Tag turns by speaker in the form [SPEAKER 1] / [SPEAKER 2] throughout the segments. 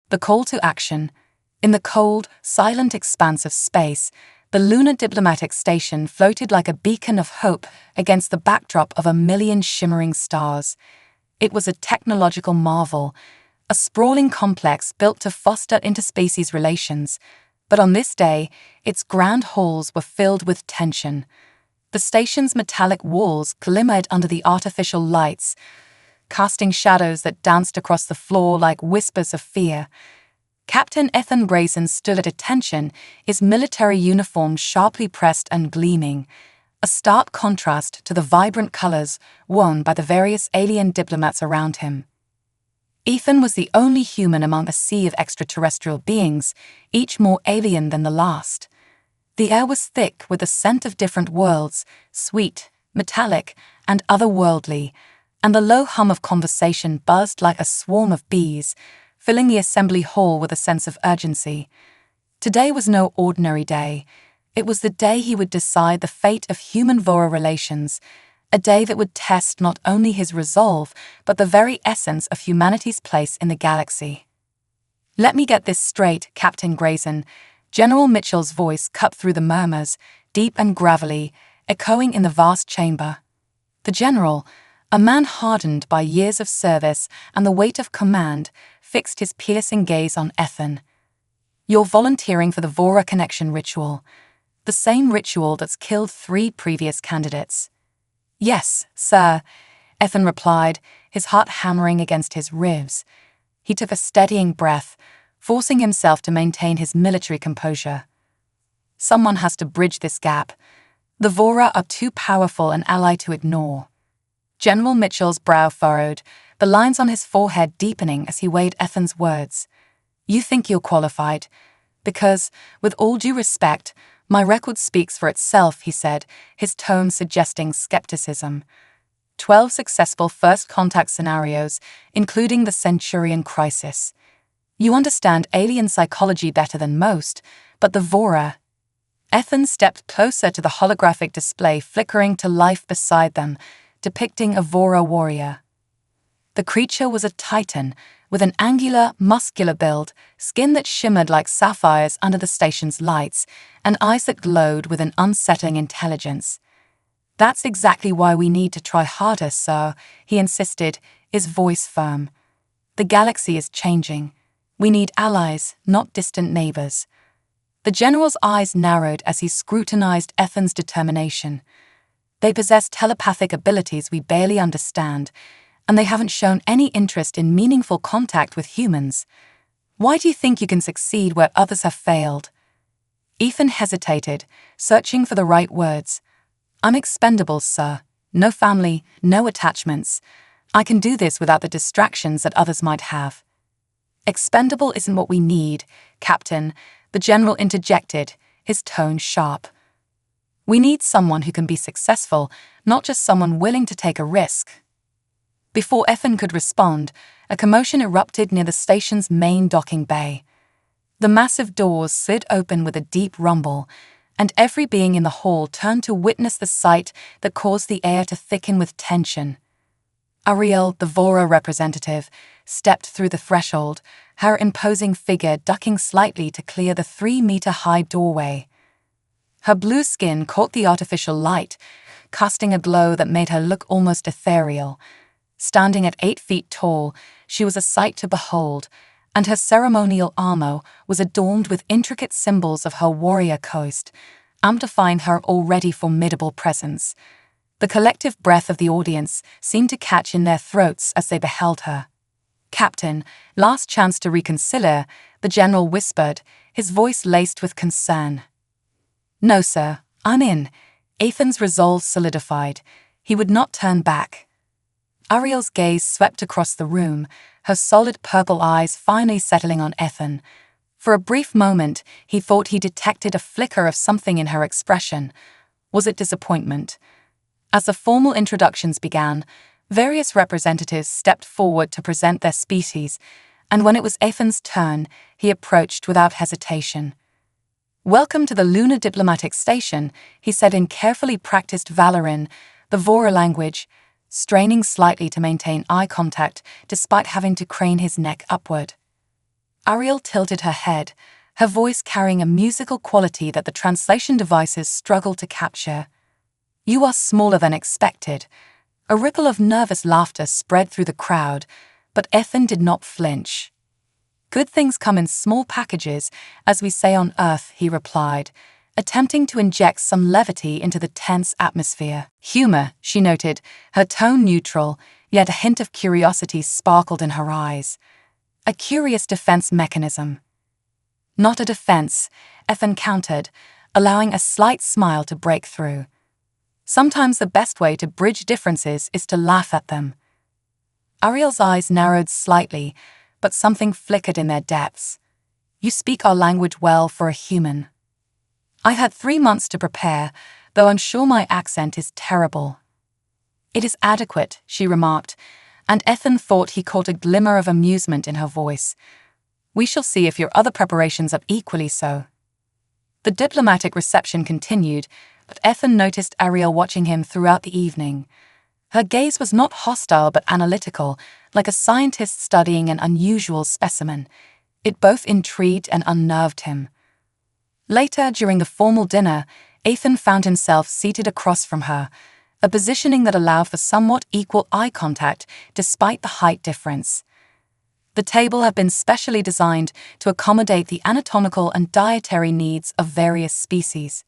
[SPEAKER 1] The call to action. In the cold, silent expanse of space, the lunar diplomatic station floated like a beacon of hope against the backdrop of a million shimmering stars. It was a technological marvel, a sprawling complex built to foster interspecies relations. But on this day, its grand halls were filled with tension. The station's metallic walls glimmered under the artificial lights, casting shadows that danced across the floor like whispers of fear. Captain Ethan Grayson stood at attention, his military uniform sharply pressed and gleaming, a stark contrast to the vibrant colors worn by the various alien diplomats around him. Ethan was the only human among a sea of extraterrestrial beings, each more alien than the last. The air was thick with the scent of different worlds, sweet, metallic, and otherworldly, and the low hum of conversation buzzed like a swarm of bees, filling the assembly hall with a sense of urgency. Today was no ordinary day. It was the day he would decide the fate of human-Vora relations, a day that would test not only his resolve, but the very essence of humanity's place in the galaxy. "Let me get this straight, Captain Grayson." General Mitchell's voice cut through the murmurs, deep and gravelly, echoing in the vast chamber. The general, a man hardened by years of service and the weight of command, fixed his piercing gaze on Ethan. "You're volunteering for the Vora connection ritual, the same ritual that's killed 3 previous candidates." "Yes, sir," Ethan replied, his heart hammering against his ribs. He took a steadying breath, forcing himself to maintain his military composure. "Someone has to bridge this gap. The Vora are too powerful an ally to ignore." General Mitchell's brow furrowed, the lines on his forehead deepening as he weighed Ethan's words. "You think you're qualified? Because, with all due respect, my record speaks for itself," he said, his tone suggesting skepticism. 12 successful first contact scenarios, including the Centurion crisis. You understand alien psychology better than most, but the Vora... Ethan stepped closer to the holographic display flickering to life beside them, depicting a Vora warrior. The creature was a titan, with an angular, muscular build, skin that shimmered like sapphires under the station's lights, and eyes that glowed with an unsettling intelligence. "That's exactly why we need to try harder, sir," he insisted, his voice firm. "The galaxy is changing. We need allies, not distant neighbors." The general's eyes narrowed as he scrutinized Ethan's determination. "They possess telepathic abilities we barely understand, and they haven't shown any interest in meaningful contact with humans. Why do you think you can succeed where others have failed?" Ethan hesitated, searching for the right words. "I'm expendable, sir. No family, no attachments. I can do this without the distractions that others might have." "Expendable isn't what we need, Captain," the general interjected, his tone sharp. "We need someone who can be successful, not just someone willing to take a risk." Before Ethan could respond, a commotion erupted near the station's main docking bay. The massive doors slid open with a deep rumble, and every being in the hall turned to witness the sight that caused the air to thicken with tension. Ariel, the Vora representative, stepped through the threshold, her imposing figure ducking slightly to clear the 3-meter-high doorway. Her blue skin caught the artificial light, casting a glow that made her look almost ethereal. Standing at 8 feet tall, she was a sight to behold, and her ceremonial armor was adorned with intricate symbols of her warrior caste, amplifying her already formidable presence. The collective breath of the audience seemed to catch in their throats as they beheld her. "Captain, last chance to reconsider," the general whispered, his voice laced with concern. "No, sir, I'm in." Ethan's resolve solidified. He would not turn back. Ariel's gaze swept across the room, her solid purple eyes finally settling on Ethan. For a brief moment, he thought he detected a flicker of something in her expression. Was it disappointment? As the formal introductions began, various representatives stepped forward to present their species, and when it was Ethan's turn, he approached without hesitation. "Welcome to the Lunar Diplomatic Station," he said in carefully practiced Valoran, the Vora language, straining slightly to maintain eye contact despite having to crane his neck upward. Ariel tilted her head, her voice carrying a musical quality that the translation devices struggled to capture. "You are smaller than expected." A ripple of nervous laughter spread through the crowd, but Ethan did not flinch. "Good things come in small packages, as we say on Earth," he replied, attempting to inject some levity into the tense atmosphere. "Humor," she noted, her tone neutral, yet a hint of curiosity sparkled in her eyes. "A curious defense mechanism." "Not a defense," Ethan countered, allowing a slight smile to break through. "Sometimes the best way to bridge differences is to laugh at them." Ariel's eyes narrowed slightly, but something flickered in their depths. "You speak our language well for a human." "I've had 3 months to prepare, though I'm sure my accent is terrible." "It is adequate," she remarked, and Ethan thought he caught a glimmer of amusement in her voice. "We shall see if your other preparations are equally so." The diplomatic reception continued, but Ethan noticed Ariel watching him throughout the evening. Her gaze was not hostile but analytical, like a scientist studying an unusual specimen. It both intrigued and unnerved him. Later, during the formal dinner, Ethan found himself seated across from her, a positioning that allowed for somewhat equal eye contact despite the height difference. The table had been specially designed to accommodate the anatomical and dietary needs of various species.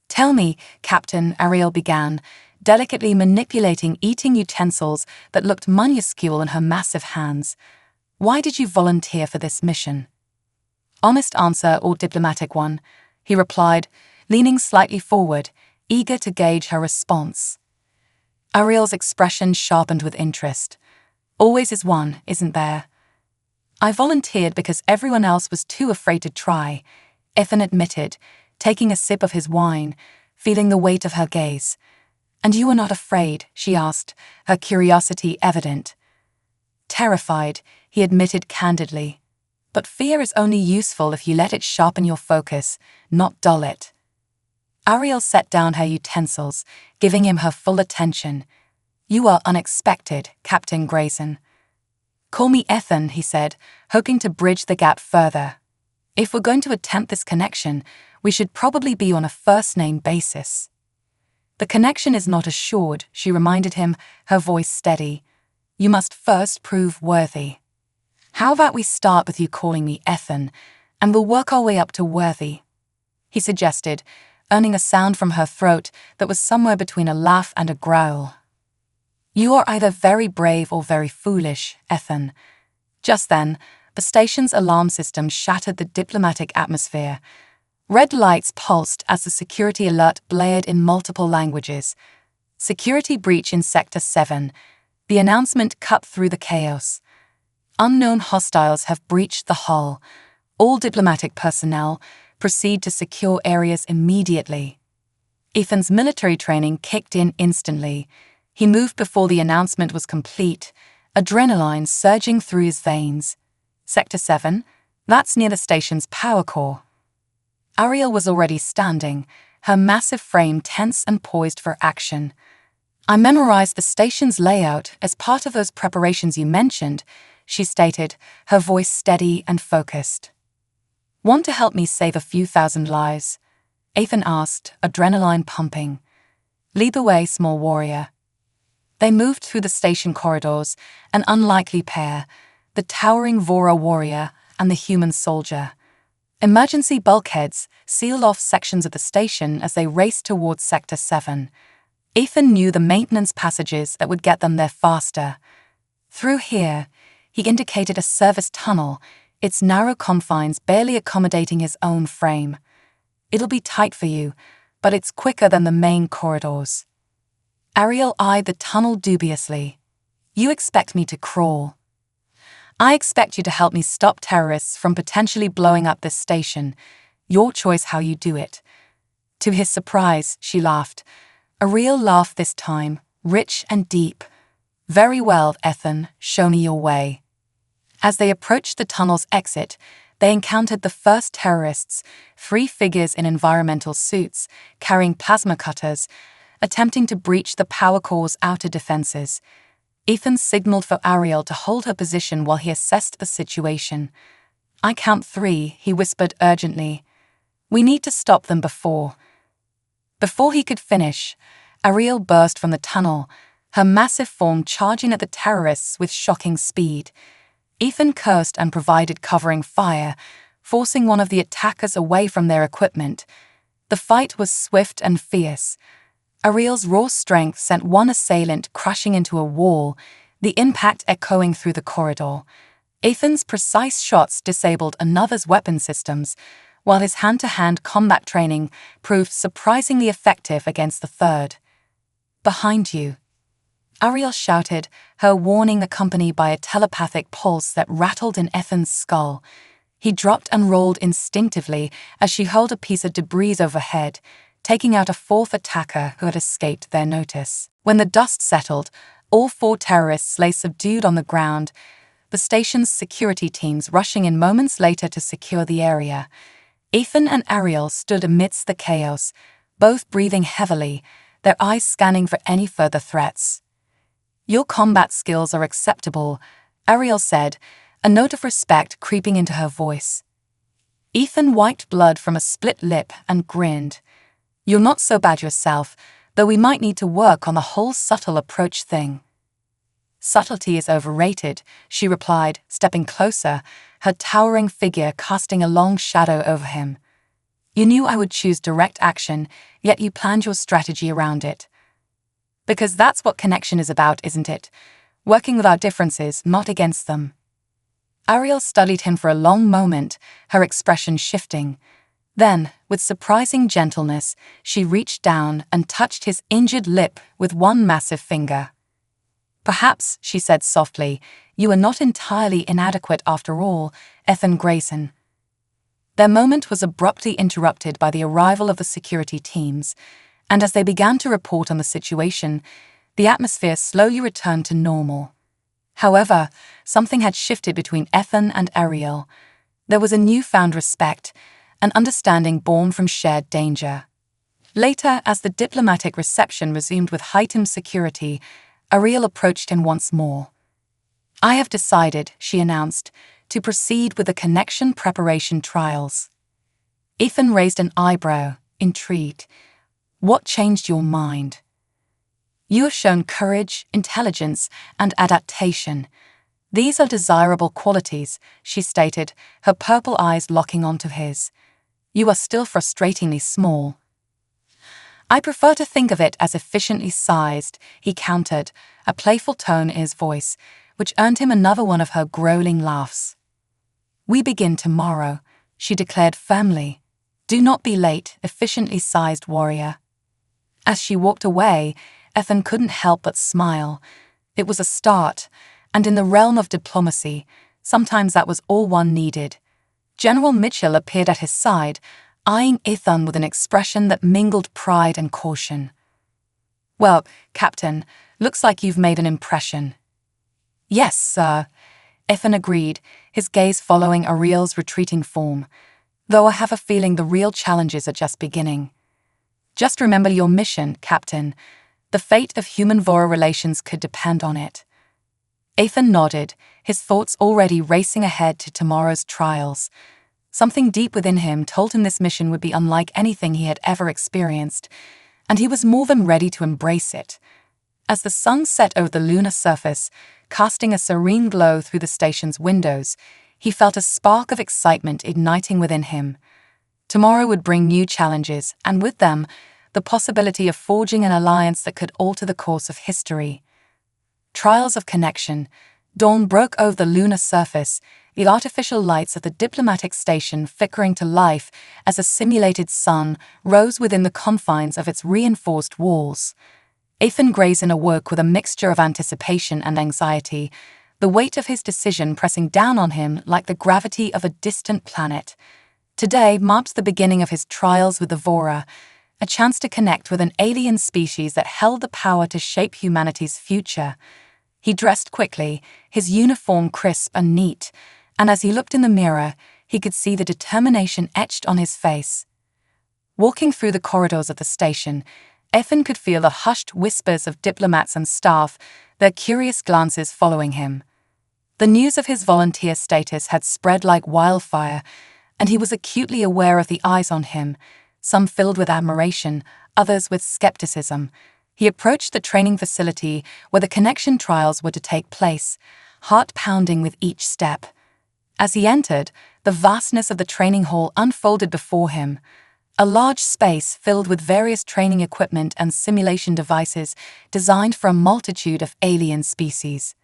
[SPEAKER 1] "Tell me, Captain," Ariel began, delicately manipulating eating utensils that looked minuscule in her massive hands, "why did you volunteer for this mission?" "Honest answer or diplomatic one," he replied, leaning slightly forward, eager to gauge her response. Ariel's expression sharpened with interest. "Always is one, isn't there?" "I volunteered because everyone else was too afraid to try," Ethan admitted, taking a sip of his wine, feeling the weight of her gaze. "And you were not afraid?" she asked, her curiosity evident. "Terrified," he admitted candidly. "But fear is only useful if you let it sharpen your focus, not dull it." Ariel set down her utensils, giving him her full attention. "You are unexpected, Captain Grayson." "Call me Ethan," he said, hoping to bridge the gap further. "If we're going to attempt this connection, we should probably be on a first-name basis." "The connection is not assured," she reminded him, her voice steady. "You must first prove worthy. How about we start with you calling me Ethan, and we'll work our way up to worthy," he suggested, earning a sound from her throat that was somewhere between a laugh and a growl. "You are either very brave or very foolish, Ethan." Just then, the station's alarm system shattered the diplomatic atmosphere. Red lights pulsed as the security alert blared in multiple languages. "Security breach in Sector 7. The announcement cut through the chaos. Unknown hostiles have breached the hull. All diplomatic personnel proceed to secure areas immediately." Ethan's military training kicked in instantly. He moved before the announcement was complete, adrenaline surging through his veins. "Sector 7? That's near the station's power core." Ariel was already standing, her massive frame tense and poised for action. "I memorized the station's layout as part of those preparations you mentioned," she stated, her voice steady and focused. "Want to help me save a few thousand lives?" Ethan asked, adrenaline pumping. "Lead the way, small warrior." They moved through the station corridors, an unlikely pair, the towering Vora warrior and the human soldier. Emergency bulkheads sealed off sections of the station as they raced towards Sector 7. Ethan knew the maintenance passages that would get them there faster. "Through here," he indicated a service tunnel, its narrow confines barely accommodating his own frame. "It'll be tight for you, but it's quicker than the main corridors." Ariel eyed the tunnel dubiously. "You expect me to crawl?" "I expect you to help me stop terrorists from potentially blowing up this station. Your choice how you do it." To his surprise, she laughed. A real laugh this time, rich and deep. "Very well, Ethan, show me your way." As they approached the tunnel's exit, they encountered the first terrorists, 3 figures in environmental suits, carrying plasma cutters, attempting to breach the power core's outer defenses. Ethan signaled for Ariel to hold her position while he assessed the situation. I count 3, he whispered urgently. We need to stop them before. Before he could finish, Ariel burst from the tunnel, her massive form charging at the terrorists with shocking speed. Ethan cursed and provided covering fire, forcing one of the attackers away from their equipment. The fight was swift and fierce. Ariel's raw strength sent one assailant crashing into a wall, the impact echoing through the corridor. Ethan's precise shots disabled another's weapon systems, while his hand-to-hand combat training proved surprisingly effective against the third. Behind you, Ariel shouted, her warning accompanied by a telepathic pulse that rattled in Ethan's skull. He dropped and rolled instinctively as she hurled a piece of debris overhead, taking out a fourth attacker who had escaped their notice. When the dust settled, all 4 terrorists lay subdued on the ground, the station's security teams rushing in moments later to secure the area. Ethan and Ariel stood amidst the chaos, both breathing heavily, their eyes scanning for any further threats. Your combat skills are acceptable, Ariel said, a note of respect creeping into her voice. Ethan wiped blood from a split lip and grinned. You're not so bad yourself, though we might need to work on the whole subtle approach thing. Subtlety is overrated, she replied, stepping closer, her towering figure casting a long shadow over him. You knew I would choose direct action, yet you planned your strategy around it. Because that's what connection is about, isn't it? Working with our differences, not against them. Ariel studied him for a long moment, her expression shifting. Then, with surprising gentleness, she reached down and touched his injured lip with one massive finger. Perhaps, she said softly, you are not entirely inadequate after all, Ethan Grayson. Their moment was abruptly interrupted by the arrival of the security teams, and as they began to report on the situation, the atmosphere slowly returned to normal. However, something had shifted between Ethan and Ariel. There was a newfound respect, an understanding born from shared danger. Later, as the diplomatic reception resumed with heightened security, Ariel approached him once more. I have decided, she announced, to proceed with the connection preparation trials. Ethan raised an eyebrow, intrigued. What changed your mind? You have shown courage, intelligence, and adaptation. These are desirable qualities, she stated, her purple eyes locking onto his. You are still frustratingly small. I prefer to think of it as efficiently sized, he countered, a playful tone in his voice, which earned him another one of her growling laughs. We begin tomorrow, she declared firmly. Do not be late, efficiently sized warrior. As she walked away, Ethan couldn't help but smile. It was a start, and in the realm of diplomacy, sometimes that was all one needed. General Mitchell appeared at his side, eyeing Ethan with an expression that mingled pride and caution. Well, Captain, looks like you've made an impression. Yes, sir, Ethan agreed, his gaze following Ariel's retreating form, though I have a feeling the real challenges are just beginning. Just remember your mission, Captain. The fate of human-Vora relations could depend on it. Ethan nodded, his thoughts already racing ahead to tomorrow's trials. Something deep within him told him this mission would be unlike anything he had ever experienced, and he was more than ready to embrace it. As the sun set over the lunar surface, casting a serene glow through the station's windows, he felt a spark of excitement igniting within him. Tomorrow would bring new challenges, and with them, the possibility of forging an alliance that could alter the course of history. Trials of connection. Dawn broke over the lunar surface, the artificial lights of the diplomatic station flickering to life as a simulated sun rose within the confines of its reinforced walls. Ethan Grayson awoke with a mixture of anticipation and anxiety, the weight of his decision pressing down on him like the gravity of a distant planet. Today marked the beginning of his trials with the Vora, a chance to connect with an alien species that held the power to shape humanity's future. He dressed quickly, his uniform crisp and neat, and as he looked in the mirror, he could see the determination etched on his face. Walking through the corridors of the station, Ethan could feel the hushed whispers of diplomats and staff, their curious glances following him. The news of his volunteer status had spread like wildfire, and he was acutely aware of the eyes on him, some filled with admiration, others with skepticism. He approached the training facility where the connection trials were to take place, heart pounding with each step. As he entered, the vastness of the training hall unfolded before him, a large space filled with various training equipment and simulation devices designed for a multitude of alien species.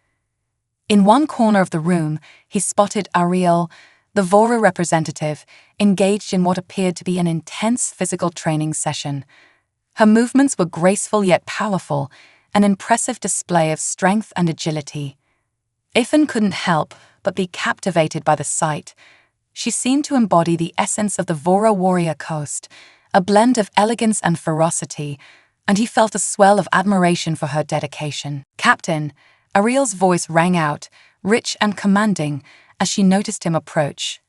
[SPEAKER 1] In one corner of the room, he spotted Ariel, the Vora representative, engaged in what appeared to be an intense physical training session. Her movements were graceful yet powerful, an impressive display of strength and agility. Ethan couldn't help but be captivated by the sight. She seemed to embody the essence of the Vora warrior coast, a blend of elegance and ferocity, and he felt a swell of admiration for her dedication. "Captain," Ariel's voice rang out, rich and commanding, as she noticed him approach.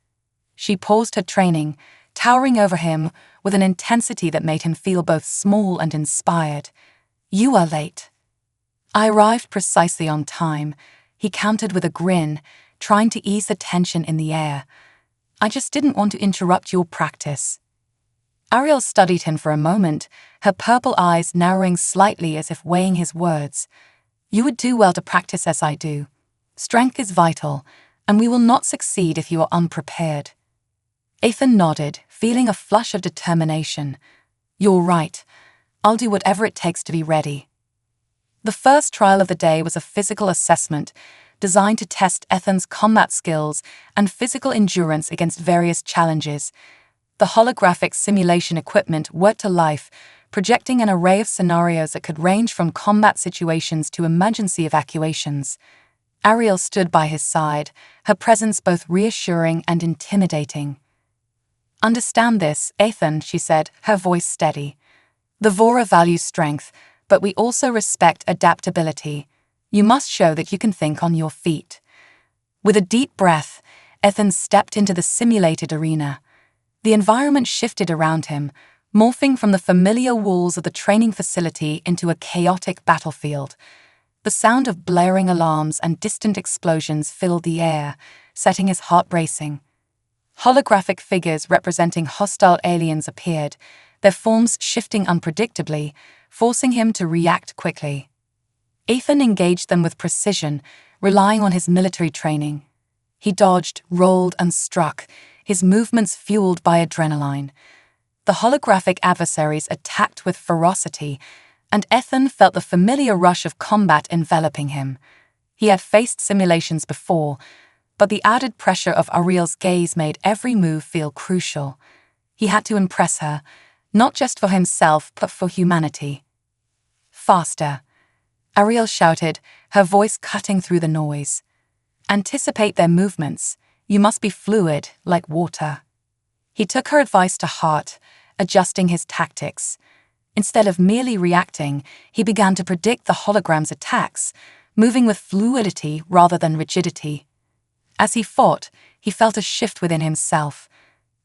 [SPEAKER 1] She paused her training, towering over him with an intensity that made him feel both small and inspired. "You are late." "I arrived precisely on time," he countered with a grin, trying to ease the tension in the air. "I just didn't want to interrupt your practice." Ariel studied him for a moment, her purple eyes narrowing slightly as if weighing his words. "You would do well to practice as I do. Strength is vital, and we will not succeed if you are unprepared." Ethan nodded, feeling a flush of determination. "You're right. I'll do whatever it takes to be ready." The first trial of the day was a physical assessment designed to test Ethan's combat skills and physical endurance against various challenges. The holographic simulation equipment worked to life, projecting an array of scenarios that could range from combat situations to emergency evacuations. Ariel stood by his side, her presence both reassuring and intimidating. "Understand this, Ethan," she said, her voice steady. "The Vora values strength, but we also respect adaptability. You must show that you can think on your feet." With a deep breath, Ethan stepped into the simulated arena. The environment shifted around him, morphing from the familiar walls of the training facility into a chaotic battlefield. The sound of blaring alarms and distant explosions filled the air, setting his heart racing. Holographic figures representing hostile aliens appeared, their forms shifting unpredictably, forcing him to react quickly. Ethan engaged them with precision, relying on his military training. He dodged, rolled, and struck, his movements fueled by adrenaline. The holographic adversaries attacked with ferocity, and Ethan felt the familiar rush of combat enveloping him. He had faced simulations before, but the added pressure of Ariel's gaze made every move feel crucial. He had to impress her, not just for himself, but for humanity. "Faster," Ariel shouted, her voice cutting through the noise. "Anticipate their movements. You must be fluid, like water." He took her advice to heart, adjusting his tactics. Instead of merely reacting, he began to predict the hologram's attacks, moving with fluidity rather than rigidity. As he fought, he felt a shift within himself.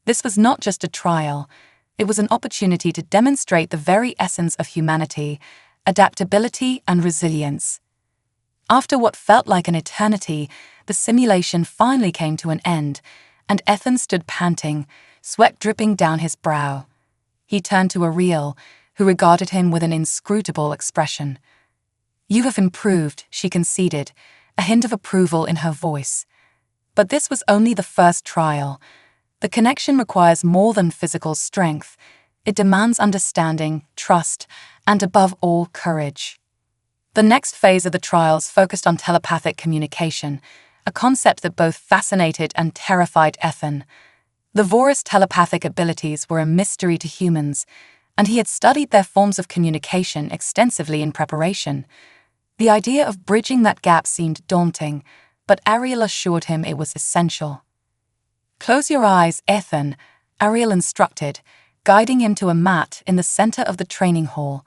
[SPEAKER 1] This was not just a trial, it was an opportunity to demonstrate the very essence of humanity, adaptability and resilience. After what felt like an eternity, the simulation finally came to an end, and Ethan stood panting, sweat dripping down his brow. He turned to Ariel, who regarded him with an inscrutable expression. "You have improved," she conceded, a hint of approval in her voice. But this was only the first trial. The connection requires more than physical strength. It demands understanding, trust, and above all, courage. The next phase of the trials focused on telepathic communication, a concept that both fascinated and terrified Ethan. The Vora's telepathic abilities were a mystery to humans, and he had studied their forms of communication extensively in preparation. The idea of bridging that gap seemed daunting, but Ariel assured him it was essential. "Close your eyes, Ethan," Ariel instructed, guiding him to a mat in the center of the training hall.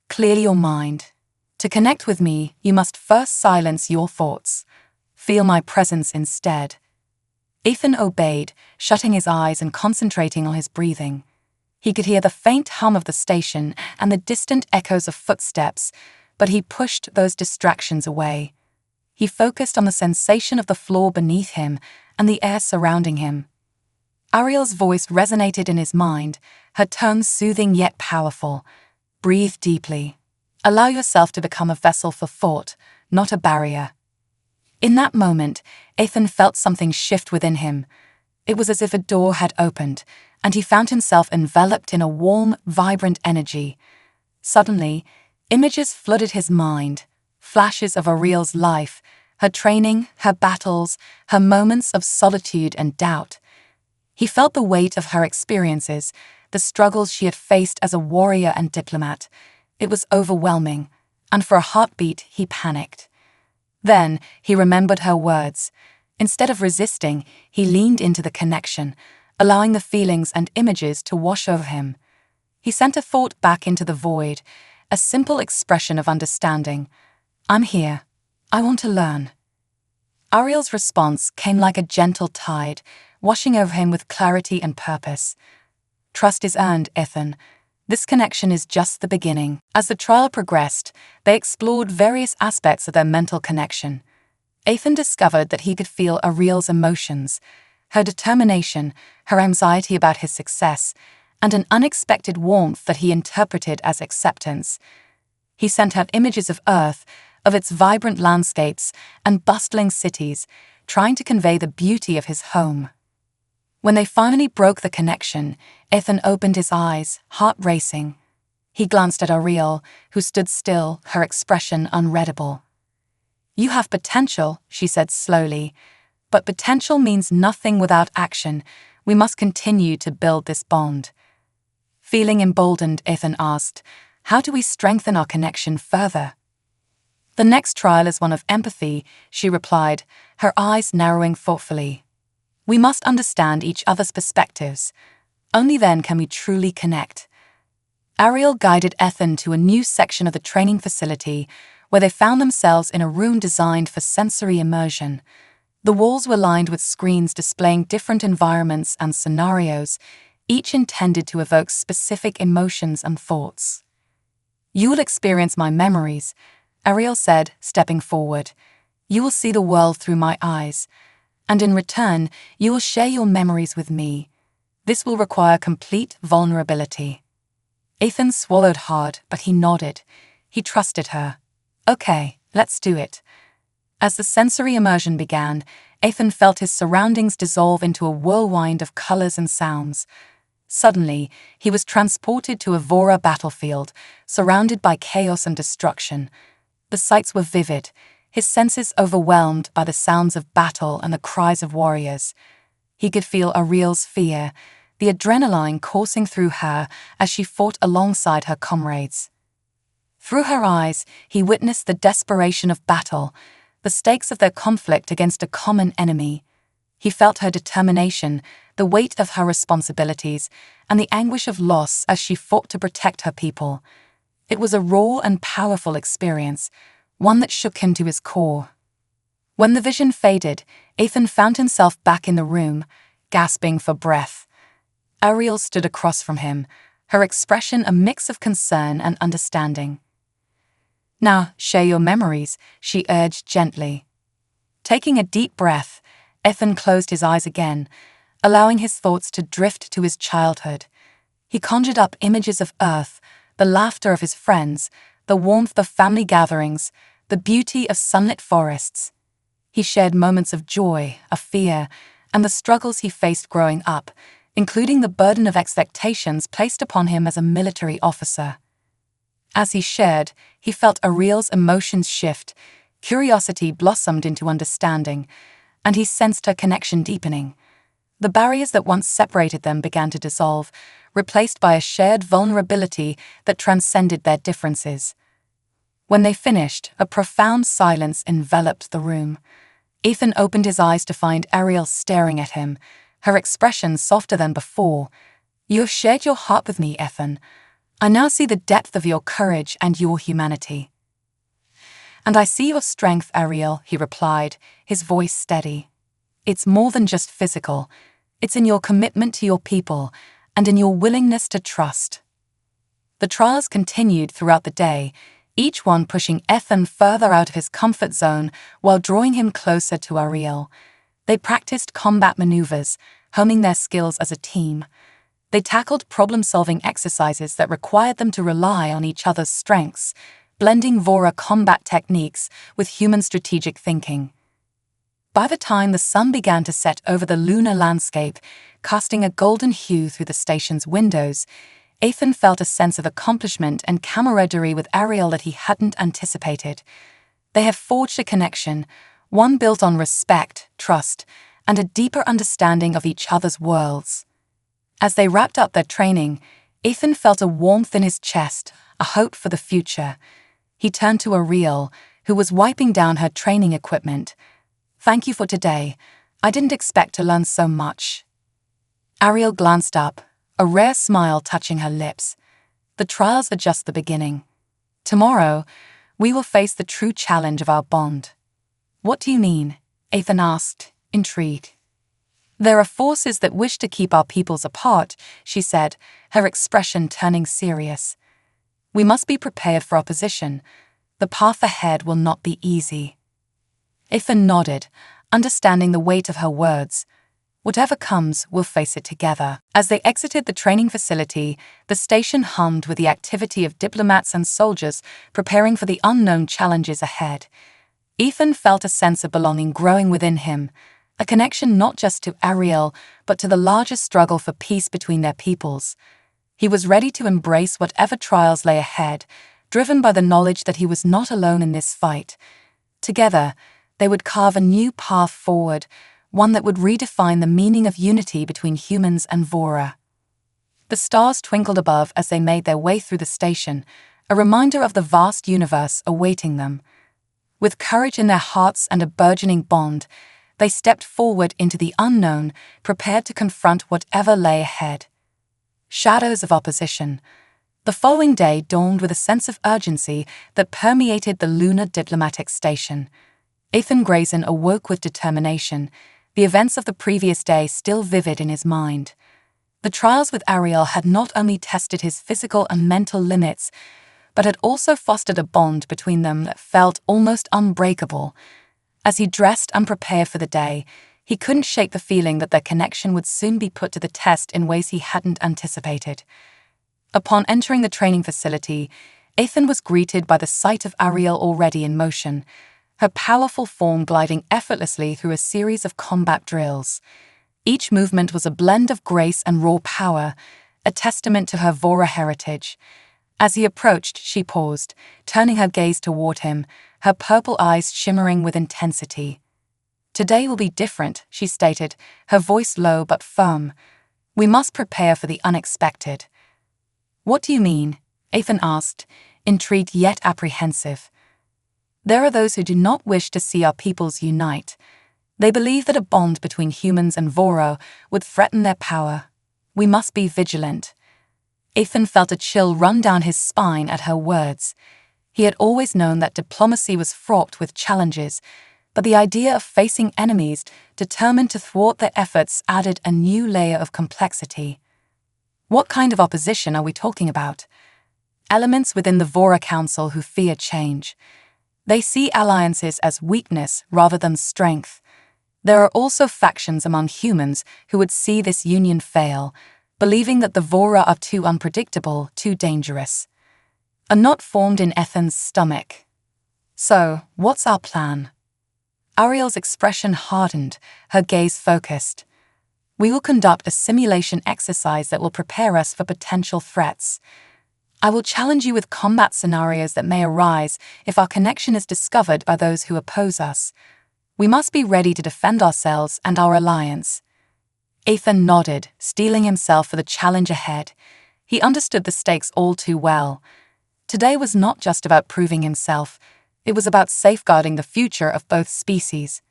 [SPEAKER 1] "Clear your mind. To connect with me, you must first silence your thoughts. Feel my presence instead." Ethan obeyed, shutting his eyes and concentrating on his breathing. He could hear the faint hum of the station and the distant echoes of footsteps, but he pushed those distractions away. He focused on the sensation of the floor beneath him and the air surrounding him. Ariel's voice resonated in his mind, her tones soothing yet powerful. Breathe deeply. Allow yourself to become a vessel for thought, not a barrier. In that moment, Ethan felt something shift within him. It was as if a door had opened, and he found himself enveloped in a warm, vibrant energy. Suddenly, images flooded his mind, flashes of Ariel's life, her training, her battles, her moments of solitude and doubt. He felt the weight of her experiences, the struggles she had faced as a warrior and diplomat. It was overwhelming, and for a heartbeat he panicked. Then he remembered her words. Instead of resisting, he leaned into the connection, allowing the feelings and images to wash over him. He sent a thought back into the void, a simple expression of understanding. I'm here. I want to learn. Ariel's response came like a gentle tide, washing over him with clarity and purpose. Trust is earned, Ethan. This connection is just the beginning. As the trial progressed, they explored various aspects of their mental connection. Ethan discovered that he could feel Ariel's emotions, her determination, her anxiety about his success, and an unexpected warmth that he interpreted as acceptance. He sent her images of Earth, of its vibrant landscapes and bustling cities, trying to convey the beauty of his home. When they finally broke the connection, Ethan opened his eyes, heart racing. He glanced at Ariel, who stood still, her expression unreadable. You have potential, she said slowly, but potential means nothing without action. We must continue to build this bond. Feeling emboldened, Ethan asked, how do we strengthen our connection further? The next trial is one of empathy, she replied, her eyes narrowing thoughtfully. We must understand each other's perspectives. Only then can we truly connect. Ariel guided Ethan to a new section of the training facility, where they found themselves in a room designed for sensory immersion. The walls were lined with screens displaying different environments and scenarios, each intended to evoke specific emotions and thoughts. You will experience my memories, Ariel said, stepping forward. You will see the world through my eyes, and in return, you will share your memories with me. This will require complete vulnerability. Ethan swallowed hard, but he nodded. He trusted her. Okay, let's do it. As the sensory immersion began, Ethan felt his surroundings dissolve into a whirlwind of colors and sounds. Suddenly, he was transported to a Vora battlefield, surrounded by chaos and destruction. The sights were vivid, his senses overwhelmed by the sounds of battle and the cries of warriors. He could feel Ariel's fear, the adrenaline coursing through her as she fought alongside her comrades. Through her eyes, he witnessed the desperation of battle, the stakes of their conflict against a common enemy. He felt her determination, the weight of her responsibilities, and the anguish of loss as she fought to protect her people. It was a raw and powerful experience, one that shook him to his core. When the vision faded, Ethan found himself back in the room, gasping for breath. Ariel stood across from him, her expression a mix of concern and understanding. Now, share your memories, she urged gently. Taking a deep breath, Ethan closed his eyes again, allowing his thoughts to drift to his childhood. He conjured up images of Earth, the laughter of his friends, the warmth of family gatherings, the beauty of sunlit forests. He shared moments of joy, of fear, and the struggles he faced growing up, including the burden of expectations placed upon him as a military officer. As he shared, he felt Ariel's emotions shift, curiosity blossomed into understanding, and he sensed her connection deepening. The barriers that once separated them began to dissolve, replaced by a shared vulnerability that transcended their differences. When they finished, a profound silence enveloped the room. Ethan opened his eyes to find Ariel staring at him, her expression softer than before. You have shared your heart with me, Ethan. I now see the depth of your courage and your humanity. And I see your strength, Ariel, he replied, his voice steady. It's more than just physical. It's in your commitment to your people and in your willingness to trust. The trials continued throughout the day, each one pushing Ethan further out of his comfort zone while drawing him closer to Ariel. They practiced combat maneuvers, honing their skills as a team. They tackled problem-solving exercises that required them to rely on each other's strengths, blending Vora combat techniques with human strategic thinking. By the time the sun began to set over the lunar landscape, casting a golden hue through the station's windows, Ethan felt a sense of accomplishment and camaraderie with Ariel that he hadn't anticipated. They have forged a connection, one built on respect, trust, and a deeper understanding of each other's worlds. As they wrapped up their training, Ethan felt a warmth in his chest, a hope for the future. He turned to Ariel, who was wiping down her training equipment. "Thank you for today. I didn't expect to learn so much." Ariel glanced up, a rare smile touching her lips. "The trials are just the beginning. Tomorrow, we will face the true challenge of our bond." "What do you mean?" Ethan asked, intrigued. "There are forces that wish to keep our peoples apart," she said, her expression turning serious. "We must be prepared for opposition. The path ahead will not be easy." Ethan nodded, understanding the weight of her words. Whatever comes, we'll face it together. As they exited the training facility, the station hummed with the activity of diplomats and soldiers preparing for the unknown challenges ahead. Ethan felt a sense of belonging growing within him, a connection not just to Ariel, but to the larger struggle for peace between their peoples. He was ready to embrace whatever trials lay ahead, driven by the knowledge that he was not alone in this fight. Together, they would carve a new path forward, one that would redefine the meaning of unity between humans and Vora. The stars twinkled above as they made their way through the station, a reminder of the vast universe awaiting them. With courage in their hearts and a burgeoning bond, they stepped forward into the unknown, prepared to confront whatever lay ahead. Shadows of opposition. The following day dawned with a sense of urgency that permeated the lunar diplomatic station. Ethan Grayson awoke with determination, the events of the previous day still vivid in his mind. The trials with Ariel had not only tested his physical and mental limits, but had also fostered a bond between them that felt almost unbreakable. As he dressed and prepared for the day, he couldn't shake the feeling that their connection would soon be put to the test in ways he hadn't anticipated. Upon entering the training facility, Ethan was greeted by the sight of Ariel already in motion, her powerful form gliding effortlessly through a series of combat drills. Each movement was a blend of grace and raw power, a testament to her Vora heritage. As he approached, she paused, turning her gaze toward him, her purple eyes shimmering with intensity. "Today will be different," she stated, her voice low but firm. "We must prepare for the unexpected." "What do you mean?" Ethan asked, intrigued yet apprehensive. "There are those who do not wish to see our peoples unite. They believe that a bond between humans and Vora would threaten their power. We must be vigilant." Ethan felt a chill run down his spine at her words. He had always known that diplomacy was fraught with challenges, but the idea of facing enemies determined to thwart their efforts added a new layer of complexity. What kind of opposition are we talking about? Elements within the Vora Council who fear change. They see alliances as weakness rather than strength. There are also factions among humans who would see this union fail, believing that the Vora are too unpredictable, too dangerous. A knot formed in Ethan's stomach. "So, what's our plan?" Ariel's expression hardened, her gaze focused. "We will conduct a simulation exercise that will prepare us for potential threats. I will challenge you with combat scenarios that may arise if our connection is discovered by those who oppose us. We must be ready to defend ourselves and our alliance." Ethan nodded, steeling himself for the challenge ahead. He understood the stakes all too well. Today was not just about proving himself, it was about safeguarding the future of both species.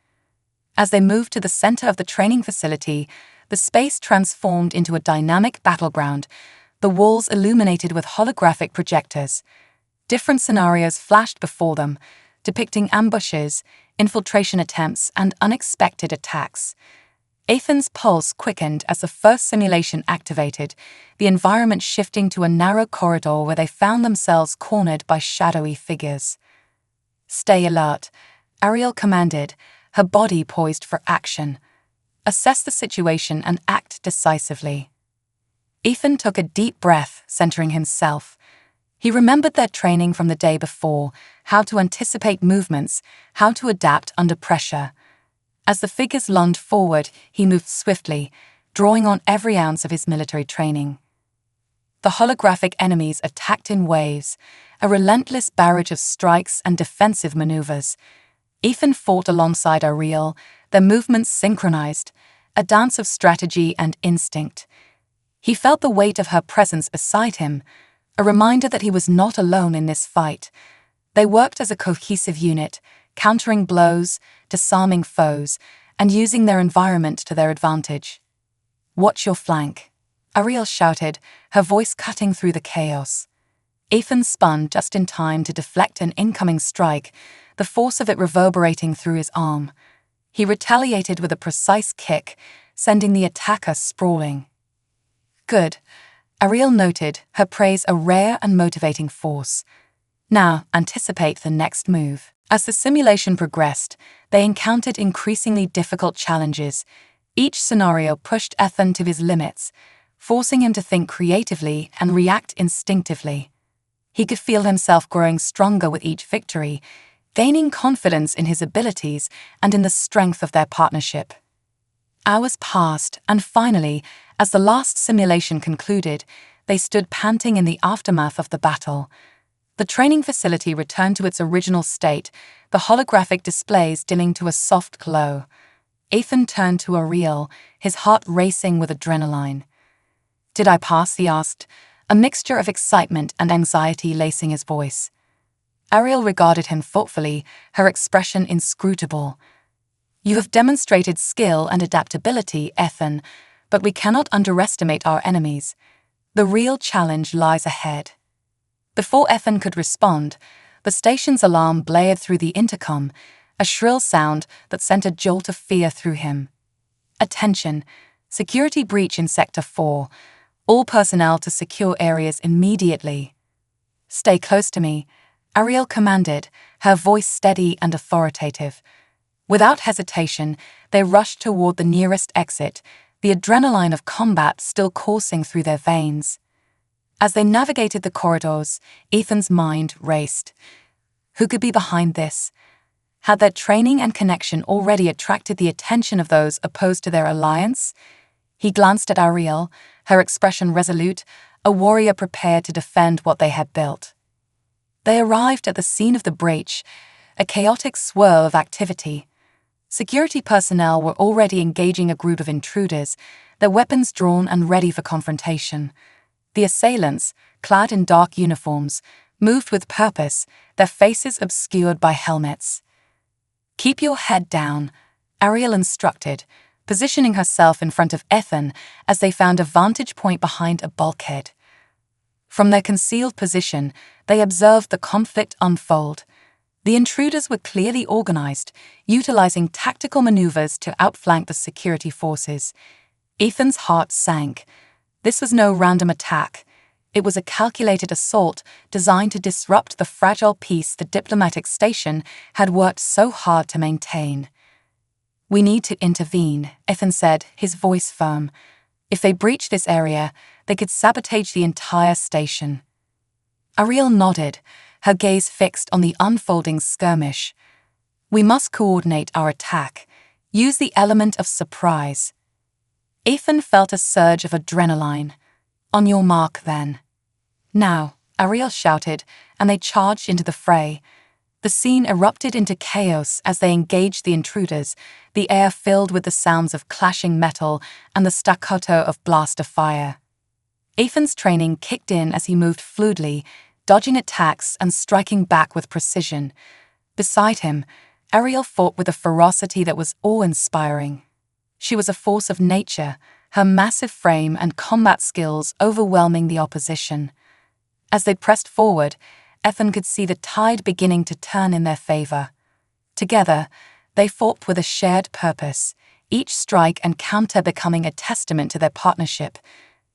[SPEAKER 1] As they moved to the center of the training facility, the space transformed into a dynamic battleground, the walls illuminated with holographic projectors. Different scenarios flashed before them, depicting ambushes, infiltration attempts, and unexpected attacks. Ethan's pulse quickened as the first simulation activated, the environment shifting to a narrow corridor where they found themselves cornered by shadowy figures. "Stay alert," Ariel commanded, her body poised for action. "Assess the situation and act decisively." Ethan took a deep breath, centering himself. He remembered their training from the day before, how to anticipate movements, how to adapt under pressure. As the figures lunged forward, he moved swiftly, drawing on every ounce of his military training. The holographic enemies attacked in waves, a relentless barrage of strikes and defensive maneuvers. Ethan fought alongside Ariel, their movements synchronized, a dance of strategy and instinct. He felt the weight of her presence beside him, a reminder that he was not alone in this fight. They worked as a cohesive unit, countering blows, disarming foes, and using their environment to their advantage. "Watch your flank," Ariel shouted, her voice cutting through the chaos. Ethan spun just in time to deflect an incoming strike, the force of it reverberating through his arm. He retaliated with a precise kick, sending the attacker sprawling. "Good," Ariel noted, her praise a rare and motivating force. "Now, anticipate the next move." As the simulation progressed, they encountered increasingly difficult challenges. Each scenario pushed Ethan to his limits, forcing him to think creatively and react instinctively. He could feel himself growing stronger with each victory, gaining confidence in his abilities and in the strength of their partnership. Hours passed, and finally, as the last simulation concluded, they stood panting in the aftermath of the battle. The training facility returned to its original state, the holographic displays dimming to a soft glow. Ethan turned to Ariel, his heart racing with adrenaline. "Did I pass?" he asked, a mixture of excitement and anxiety lacing his voice. Ariel regarded him thoughtfully, her expression inscrutable. "You have demonstrated skill and adaptability, Ethan, but we cannot underestimate our enemies. The real challenge lies ahead." Before Ethan could respond, the station's alarm blared through the intercom, a shrill sound that sent a jolt of fear through him. "Attention! Security breach in Sector 4. All personnel to secure areas immediately." "Stay close to me," Ariel commanded, her voice steady and authoritative. Without hesitation, they rushed toward the nearest exit, the adrenaline of combat still coursing through their veins. As they navigated the corridors, Ethan's mind raced. Who could be behind this? Had their training and connection already attracted the attention of those opposed to their alliance? He glanced at Ariel, her expression resolute, a warrior prepared to defend what they had built. They arrived at the scene of the breach, a chaotic swirl of activity. Security personnel were already engaging a group of intruders, their weapons drawn and ready for confrontation. The assailants, clad in dark uniforms, moved with purpose, their faces obscured by helmets. "Keep your head down," Ariel instructed, positioning herself in front of Ethan as they found a vantage point behind a bulkhead. From their concealed position, they observed the conflict unfold. The intruders were clearly organized, utilizing tactical maneuvers to outflank the security forces. Ethan's heart sank. This was no random attack. It was a calculated assault designed to disrupt the fragile peace the diplomatic station had worked so hard to maintain. "We need to intervene," Ethan said, his voice firm. "If they breach this area, they could sabotage the entire station." Ariel nodded, her gaze fixed on the unfolding skirmish. "We must coordinate our attack, use the element of surprise." Ethan felt a surge of adrenaline. "On your mark, then." "Now," Ariel shouted, and they charged into the fray. The scene erupted into chaos as they engaged the intruders, the air filled with the sounds of clashing metal and the staccato of blaster fire. Ethan's training kicked in as he moved fluidly, dodging attacks and striking back with precision. Beside him, Ariel fought with a ferocity that was awe-inspiring. She was a force of nature, her massive frame and combat skills overwhelming the opposition. As they pressed forward, Ethan could see the tide beginning to turn in their favor. Together, they fought with a shared purpose, each strike and counter becoming a testament to their partnership.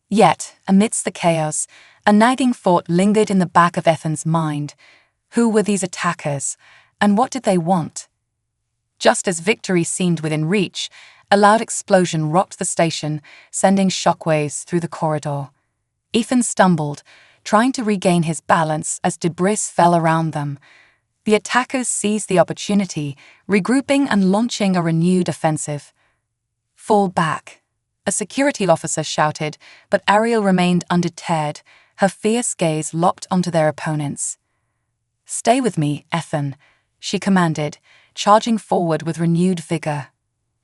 [SPEAKER 1] Yet, amidst the chaos, a nagging thought lingered in the back of Ethan's mind. Who were these attackers, and what did they want? Just as victory seemed within reach, a loud explosion rocked the station, sending shockwaves through the corridor. Ethan stumbled, trying to regain his balance as debris fell around them. The attackers seized the opportunity, regrouping and launching a renewed offensive. "Fall back," a security officer shouted, but Ariel remained undeterred, her fierce gaze locked onto their opponents. "Stay with me, Ethan," she commanded, charging forward with renewed vigor.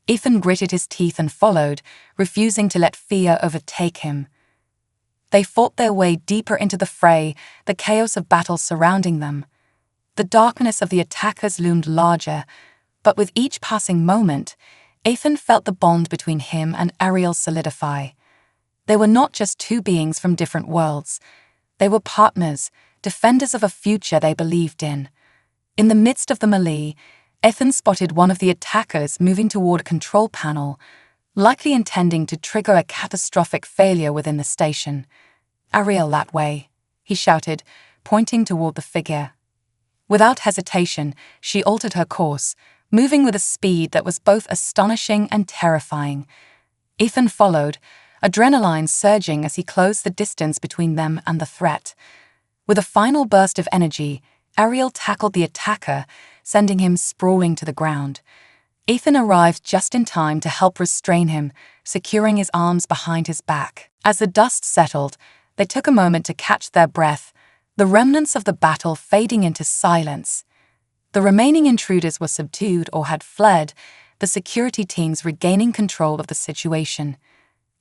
[SPEAKER 1] Ethan gritted his teeth and followed, refusing to let fear overtake him. They fought their way deeper into the fray, the chaos of battle surrounding them. The darkness of the attackers loomed larger, but with each passing moment, Ethan felt the bond between him and Ariel solidify. They were not just two beings from different worlds. They were partners, defenders of a future they believed in. In the midst of the melee, Ethan spotted one of the attackers moving toward a control panel, likely intending to trigger a catastrophic failure within the station. "Ariel, that way," he shouted, pointing toward the figure. Without hesitation, she altered her course, moving with a speed that was both astonishing and terrifying. Ethan followed, adrenaline surging as he closed the distance between them and the threat. With a final burst of energy, Ariel tackled the attacker, sending him sprawling to the ground. Ethan arrived just in time to help restrain him, securing his arms behind his back. As the dust settled, they took a moment to catch their breath, the remnants of the battle fading into silence. The remaining intruders were subdued or had fled, the security teams regaining control of the situation.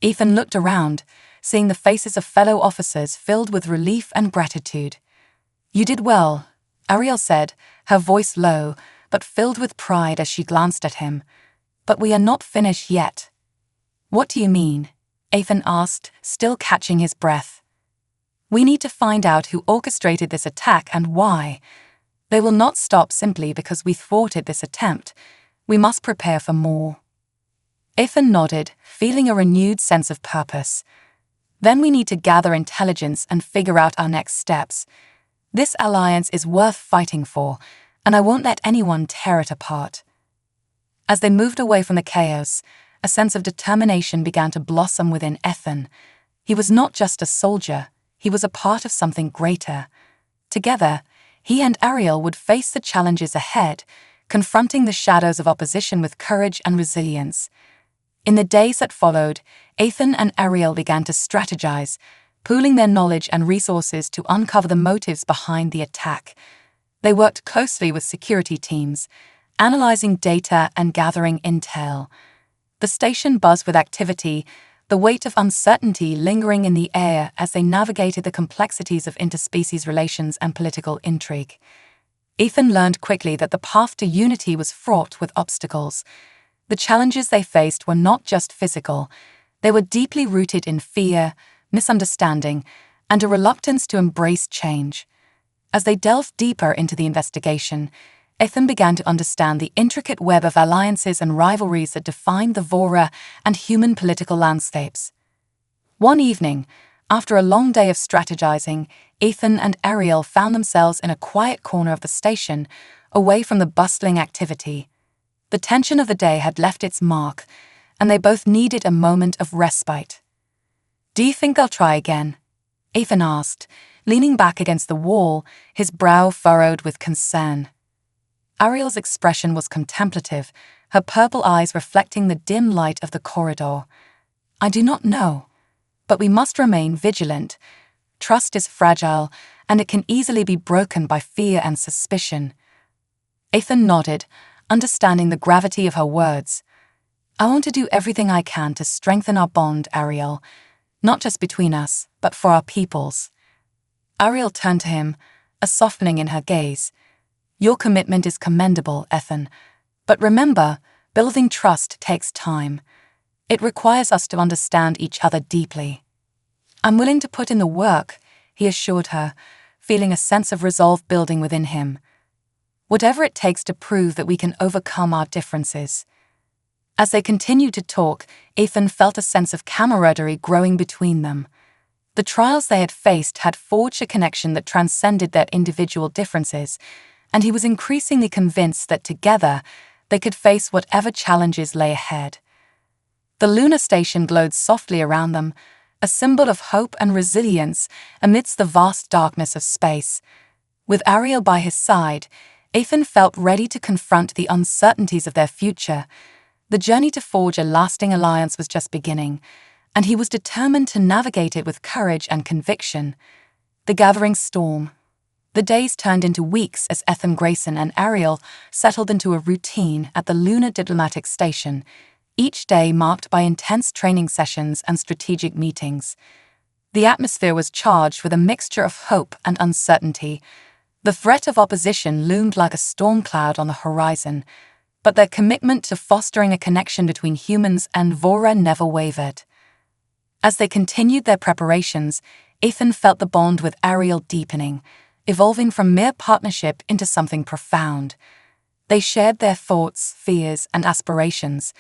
[SPEAKER 1] Ethan looked around, seeing the faces of fellow officers filled with relief and gratitude. "You did well," Ariel said, her voice low, but filled with pride as she glanced at him. "But we are not finished yet." "What do you mean?" Ethan asked, still catching his breath. "We need to find out who orchestrated this attack and why. They will not stop simply because we thwarted this attempt. We must prepare for more." Ethan nodded, feeling a renewed sense of purpose. "Then we need to gather intelligence and figure out our next steps. This alliance is worth fighting for, and I won't let anyone tear it apart." As they moved away from the chaos, a sense of determination began to blossom within Ethan. He was not just a soldier, he was a part of something greater. Together, he and Ariel would face the challenges ahead, confronting the shadows of opposition with courage and resilience. In the days that followed, Ethan and Ariel began to strategize, pooling their knowledge and resources to uncover the motives behind the attack. They worked closely with security teams, analyzing data and gathering intel. The station buzzed with activity, the weight of uncertainty lingering in the air as they navigated the complexities of interspecies relations and political intrigue. Ethan learned quickly that the path to unity was fraught with obstacles. The challenges they faced were not just physical, they were deeply rooted in fear, misunderstanding, and a reluctance to embrace change. As they delved deeper into the investigation, Ethan began to understand the intricate web of alliances and rivalries that defined the Vora and human political landscapes. One evening, after a long day of strategizing, Ethan and Ariel found themselves in a quiet corner of the station, away from the bustling activity. The tension of the day had left its mark, and they both needed a moment of respite. "Do you think they'll try again?" Ethan asked, leaning back against the wall, his brow furrowed with concern. Ariel's expression was contemplative, her purple eyes reflecting the dim light of the corridor. "I do not know, but we must remain vigilant. Trust is fragile, and it can easily be broken by fear and suspicion." Ethan nodded, understanding the gravity of her words. "I want to do everything I can to strengthen our bond, Ariel, not just between us, but for our peoples." Ariel turned to him, a softening in her gaze. "Your commitment is commendable, Ethan, but remember, building trust takes time. It requires us to understand each other deeply." "I'm willing to put in the work," he assured her, feeling a sense of resolve building within him. "Whatever it takes to prove that we can overcome our differences." As they continued to talk, Ethan felt a sense of camaraderie growing between them. The trials they had faced had forged a connection that transcended their individual differences, and he was increasingly convinced that together they could face whatever challenges lay ahead. The lunar station glowed softly around them, a symbol of hope and resilience amidst the vast darkness of space. With Ariel by his side, Ethan felt ready to confront the uncertainties of their future. The journey to forge a lasting alliance was just beginning, and he was determined to navigate it with courage and conviction. The gathering storm. The days turned into weeks as Ethan Grayson and Ariel settled into a routine at the Lunar Diplomatic Station, each day marked by intense training sessions and strategic meetings. The atmosphere was charged with a mixture of hope and uncertainty. The threat of opposition loomed like a storm cloud on the horizon, but their commitment to fostering a connection between humans and Vora never wavered. As they continued their preparations, Ethan felt the bond with Ariel deepening, evolving from mere partnership into something profound. They shared their thoughts, fears, and aspirations,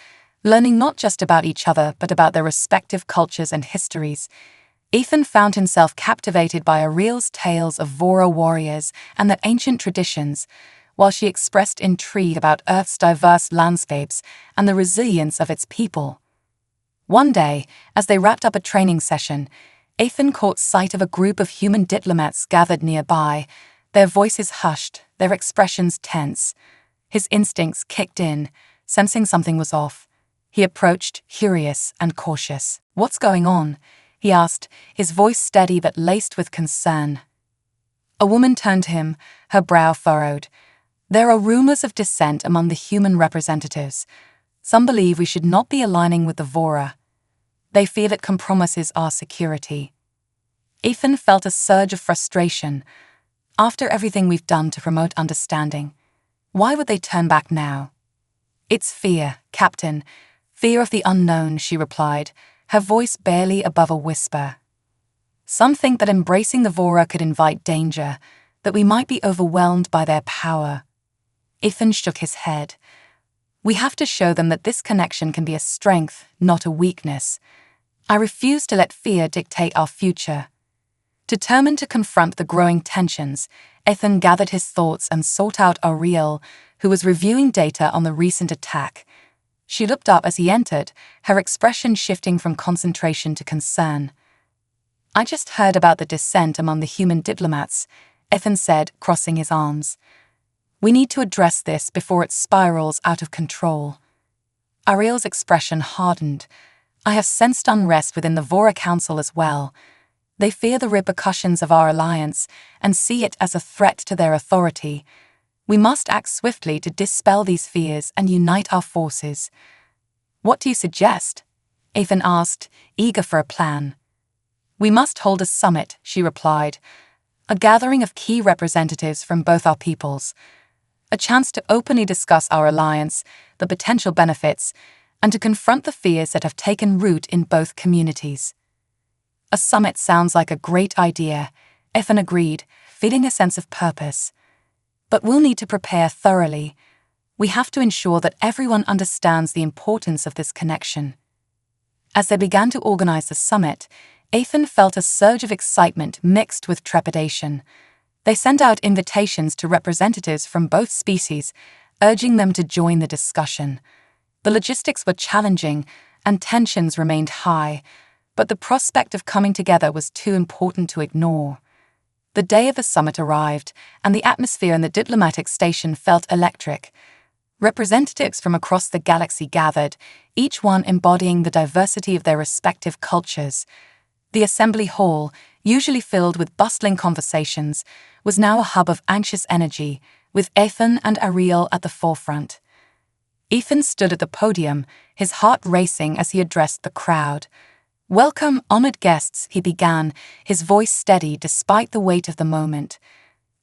[SPEAKER 1] learning not just about each other but about their respective cultures and histories. Ethan found himself captivated by Ariel's tales of Vora warriors and their ancient traditions, while she expressed intrigue about Earth's diverse landscapes and the resilience of its people. One day, as they wrapped up a training session, Ethan caught sight of a group of human diplomats gathered nearby, their voices hushed, their expressions tense. His instincts kicked in, sensing something was off. He approached, curious and cautious. "What's going on?" he asked, his voice steady but laced with concern. A woman turned to him, her brow furrowed. "There are rumors of dissent among the human representatives. Some believe we should not be aligning with the Vora. They fear it compromises our security." Ethan felt a surge of frustration. After everything we've done to promote understanding, why would they turn back now? "It's fear, Captain. Fear of the unknown," she replied, her voice barely above a whisper. "Some think that embracing the Vora could invite danger, that we might be overwhelmed by their power." Ethan shook his head. "We have to show them that this connection can be a strength, not a weakness. I refuse to let fear dictate our future." Determined to confront the growing tensions, Ethan gathered his thoughts and sought out Ariel, who was reviewing data on the recent attack. She looked up as he entered, her expression shifting from concentration to concern. "I just heard about the dissent among the human diplomats," Ethan said, crossing his arms. "We need to address this before it spirals out of control." Ariel's expression hardened. "I have sensed unrest within the Vora Council as well. They fear the repercussions of our alliance and see it as a threat to their authority. We must act swiftly to dispel these fears and unite our forces." "What do you suggest?" Ethan asked, eager for a plan. "We must hold a summit," she replied, "a gathering of key representatives from both our peoples. A chance to openly discuss our alliance, the potential benefits, and to confront the fears that have taken root in both communities." "A summit sounds like a great idea," Ethan agreed, feeling a sense of purpose. "But we'll need to prepare thoroughly. We have to ensure that everyone understands the importance of this connection." As they began to organize the summit, Ethan felt a surge of excitement mixed with trepidation. They sent out invitations to representatives from both species, urging them to join the discussion. The logistics were challenging, and tensions remained high, but the prospect of coming together was too important to ignore. The day of the summit arrived, and the atmosphere in the diplomatic station felt electric. Representatives from across the galaxy gathered, each one embodying the diversity of their respective cultures. The assembly hall, usually filled with bustling conversations, was now a hub of anxious energy, with Ethan and Ariel at the forefront. Ethan stood at the podium, his heart racing as he addressed the crowd. "Welcome, honored guests," he began, his voice steady despite the weight of the moment.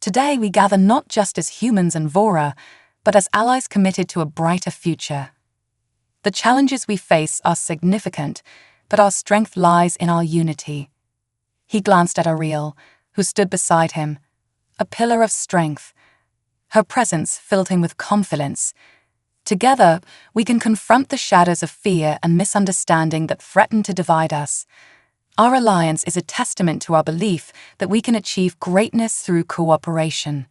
[SPEAKER 1] "Today we gather not just as humans and Vora, but as allies committed to a brighter future. The challenges we face are significant, but our strength lies in our unity." He glanced at Ariel, who stood beside him, a pillar of strength. Her presence filled him with confidence. Together, we can confront the shadows of fear and misunderstanding that threaten to divide us. Our alliance is a testament to our belief that we can achieve greatness through cooperation.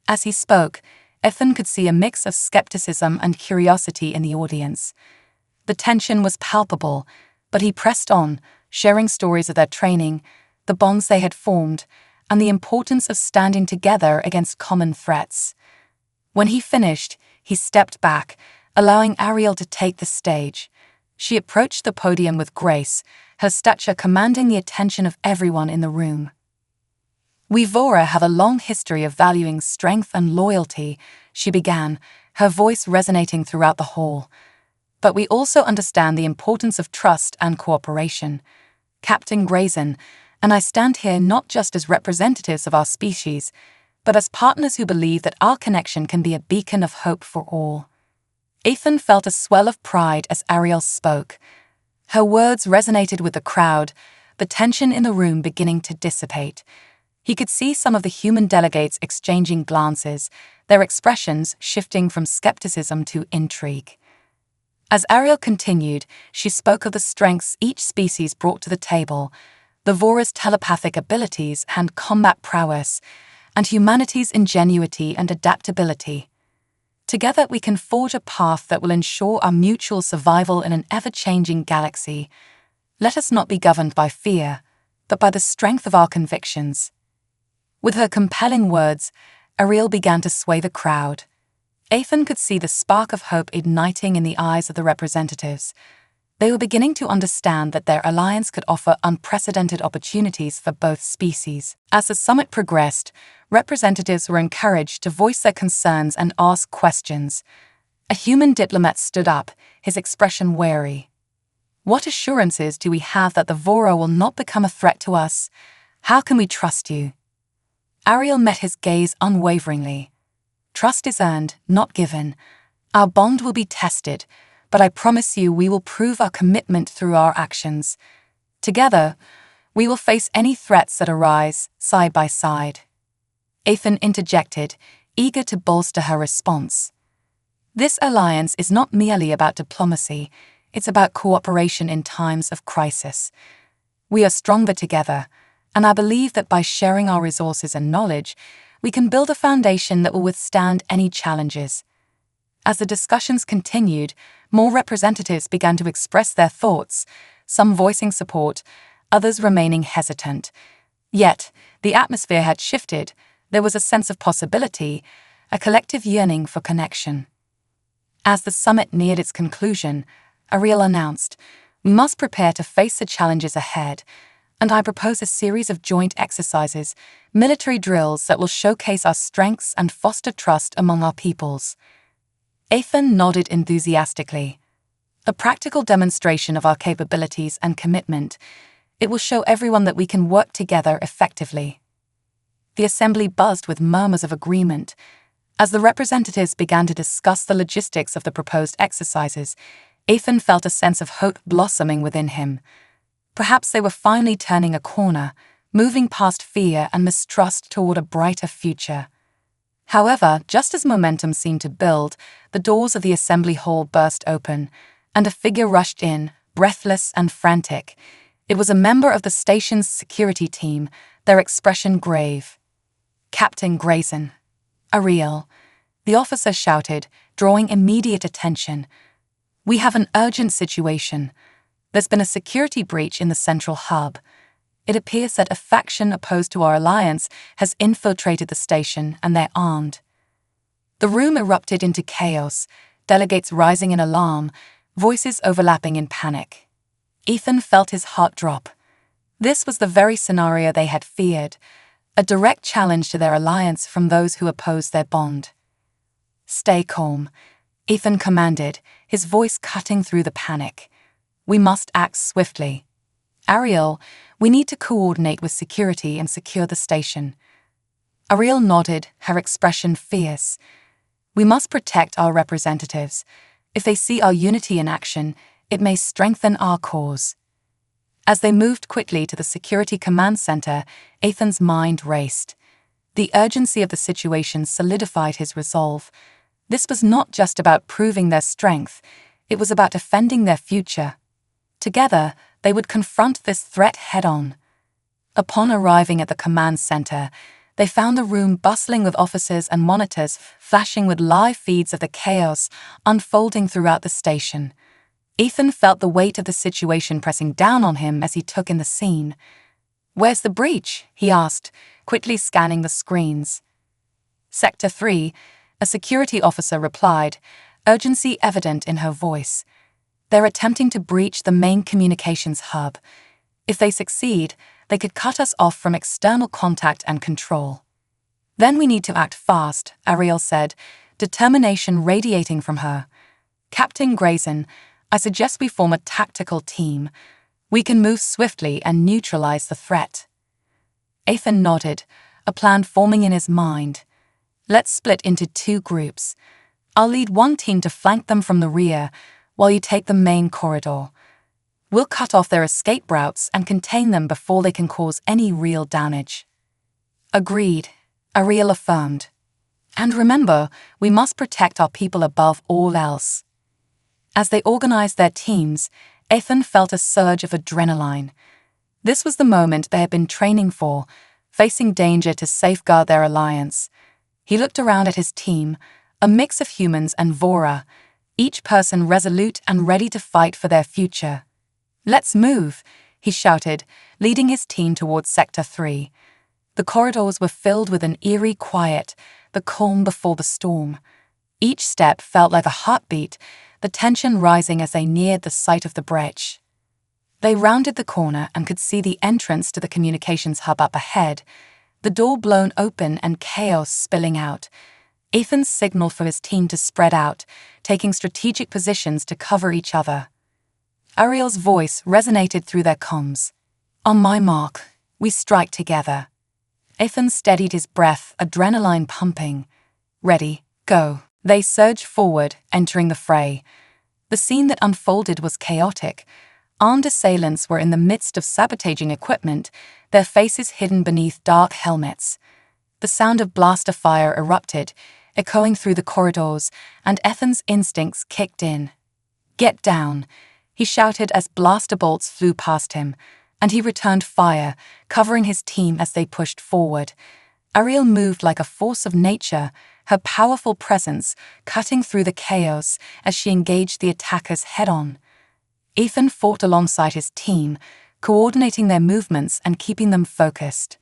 [SPEAKER 1] As he spoke, Ethan could see a mix of skepticism and curiosity in the audience. The tension was palpable, but he pressed on, sharing stories of their training, the bonds they had formed, and the importance of standing together against common threats. When he finished, he stepped back, allowing Ariel to take the stage. She approached the podium with grace, her stature commanding the attention of everyone in the room. "We Vora have a long history of valuing strength and loyalty," she began, her voice resonating throughout the hall. "But we also understand the importance of trust and cooperation. Captain Grayson and I stand here not just as representatives of our species, but as partners who believe that our connection can be a beacon of hope for all." Ethan felt a swell of pride as Ariel spoke. Her words resonated with the crowd, the tension in the room beginning to dissipate. He could see some of the human delegates exchanging glances, their expressions shifting from skepticism to intrigue. As Ariel continued, she spoke of the strengths each species brought to the table, the Vora's telepathic abilities and combat prowess, and humanity's ingenuity and adaptability. Together we can forge a path that will ensure our mutual survival in an ever-changing galaxy. Let us not be governed by fear, but by the strength of our convictions. With her compelling words, Ariel began to sway the crowd. Ethan could see the spark of hope igniting in the eyes of the representatives. They were beginning to understand that their alliance could offer unprecedented opportunities for both species. As the summit progressed, representatives were encouraged to voice their concerns and ask questions. A human diplomat stood up, his expression wary. "What assurances do we have that the Vora will not become a threat to us? How can we trust you?" Ariel met his gaze unwaveringly. "Trust is earned, not given. Our bond will be tested, but I promise you we will prove our commitment through our actions. Together, we will face any threats that arise, side by side." Ethan interjected, eager to bolster her response. "This alliance is not merely about diplomacy, it's about cooperation in times of crisis. We are stronger together, and I believe that by sharing our resources and knowledge, we can build a foundation that will withstand any challenges." As the discussions continued, more representatives began to express their thoughts, some voicing support, others remaining hesitant. Yet, the atmosphere had shifted. There was a sense of possibility, a collective yearning for connection. As the summit neared its conclusion, Ariel announced, "We must prepare to face the challenges ahead, and I propose a series of joint exercises, military drills that will showcase our strengths and foster trust among our peoples." Ethan nodded enthusiastically. "A practical demonstration of our capabilities and commitment. It will show everyone that we can work together effectively." The assembly buzzed with murmurs of agreement. As the representatives began to discuss the logistics of the proposed exercises, Ethan felt a sense of hope blossoming within him. Perhaps they were finally turning a corner, moving past fear and mistrust toward a brighter future. However, just as momentum seemed to build, the doors of the assembly hall burst open, and a figure rushed in, breathless and frantic. It was a member of the station's security team, their expression grave. "Captain Grayson." "Ariel," the officer shouted, drawing immediate attention. "We have an urgent situation. There's been a security breach in the central hub. It appears that a faction opposed to our alliance has infiltrated the station and they're armed." The room erupted into chaos, delegates rising in alarm, voices overlapping in panic. Ethan felt his heart drop. This was the very scenario they had feared, a direct challenge to their alliance from those who opposed their bond. "Stay calm," Ethan commanded, his voice cutting through the panic. "We must act swiftly. Ariel, we need to coordinate with security and secure the station." Ariel nodded, her expression fierce. "We must protect our representatives. If they see our unity in action, it may strengthen our cause." As they moved quickly to the security command center, Ethan's mind raced. The urgency of the situation solidified his resolve. This was not just about proving their strength, it was about defending their future. Together, they would confront this threat head-on. Upon arriving at the command center, they found the room bustling with officers and monitors flashing with live feeds of the chaos unfolding throughout the station. Ethan felt the weight of the situation pressing down on him as he took in the scene. "Where's the breach?" he asked, quickly scanning the screens. "Sector 3, a security officer replied, urgency evident in her voice. "They're attempting to breach the main communications hub. If they succeed, they could cut us off from external contact and control." "Then we need to act fast," Ariel said, determination radiating from her. "Captain Grayson, I suggest we form a tactical team. We can move swiftly and neutralize the threat." Ethan nodded, a plan forming in his mind. "Let's split into 2 groups. I'll lead one team to flank them from the rear, while you take the main corridor. We'll cut off their escape routes and contain them before they can cause any real damage." "Agreed," Ariel affirmed. "And remember, we must protect our people above all else." As they organized their teams, Ethan felt a surge of adrenaline. This was the moment they had been training for, facing danger to safeguard their alliance. He looked around at his team, a mix of humans and Vora, each person resolute and ready to fight for their future. "Let's move," he shouted, leading his team towards Sector 3. The corridors were filled with an eerie quiet, the calm before the storm. Each step felt like a heartbeat, the tension rising as they neared the site of the breach. They rounded the corner and could see the entrance to the communications hub up ahead, the door blown open and chaos spilling out. Ethan signaled for his team to spread out, taking strategic positions to cover each other. Ariel's voice resonated through their comms. "On my mark, we strike together." Ethan steadied his breath, adrenaline pumping. "Ready, go." They surged forward, entering the fray. The scene that unfolded was chaotic. Armed assailants were in the midst of sabotaging equipment, their faces hidden beneath dark helmets. The sound of blaster fire erupted, echoing through the corridors, and Ethan's instincts kicked in. "Get down," he shouted as blaster bolts flew past him, and he returned fire, covering his team as they pushed forward. Ariel moved like a force of nature, her powerful presence cutting through the chaos as she engaged the attackers head-on. Ethan fought alongside his team, coordinating their movements and keeping them focused.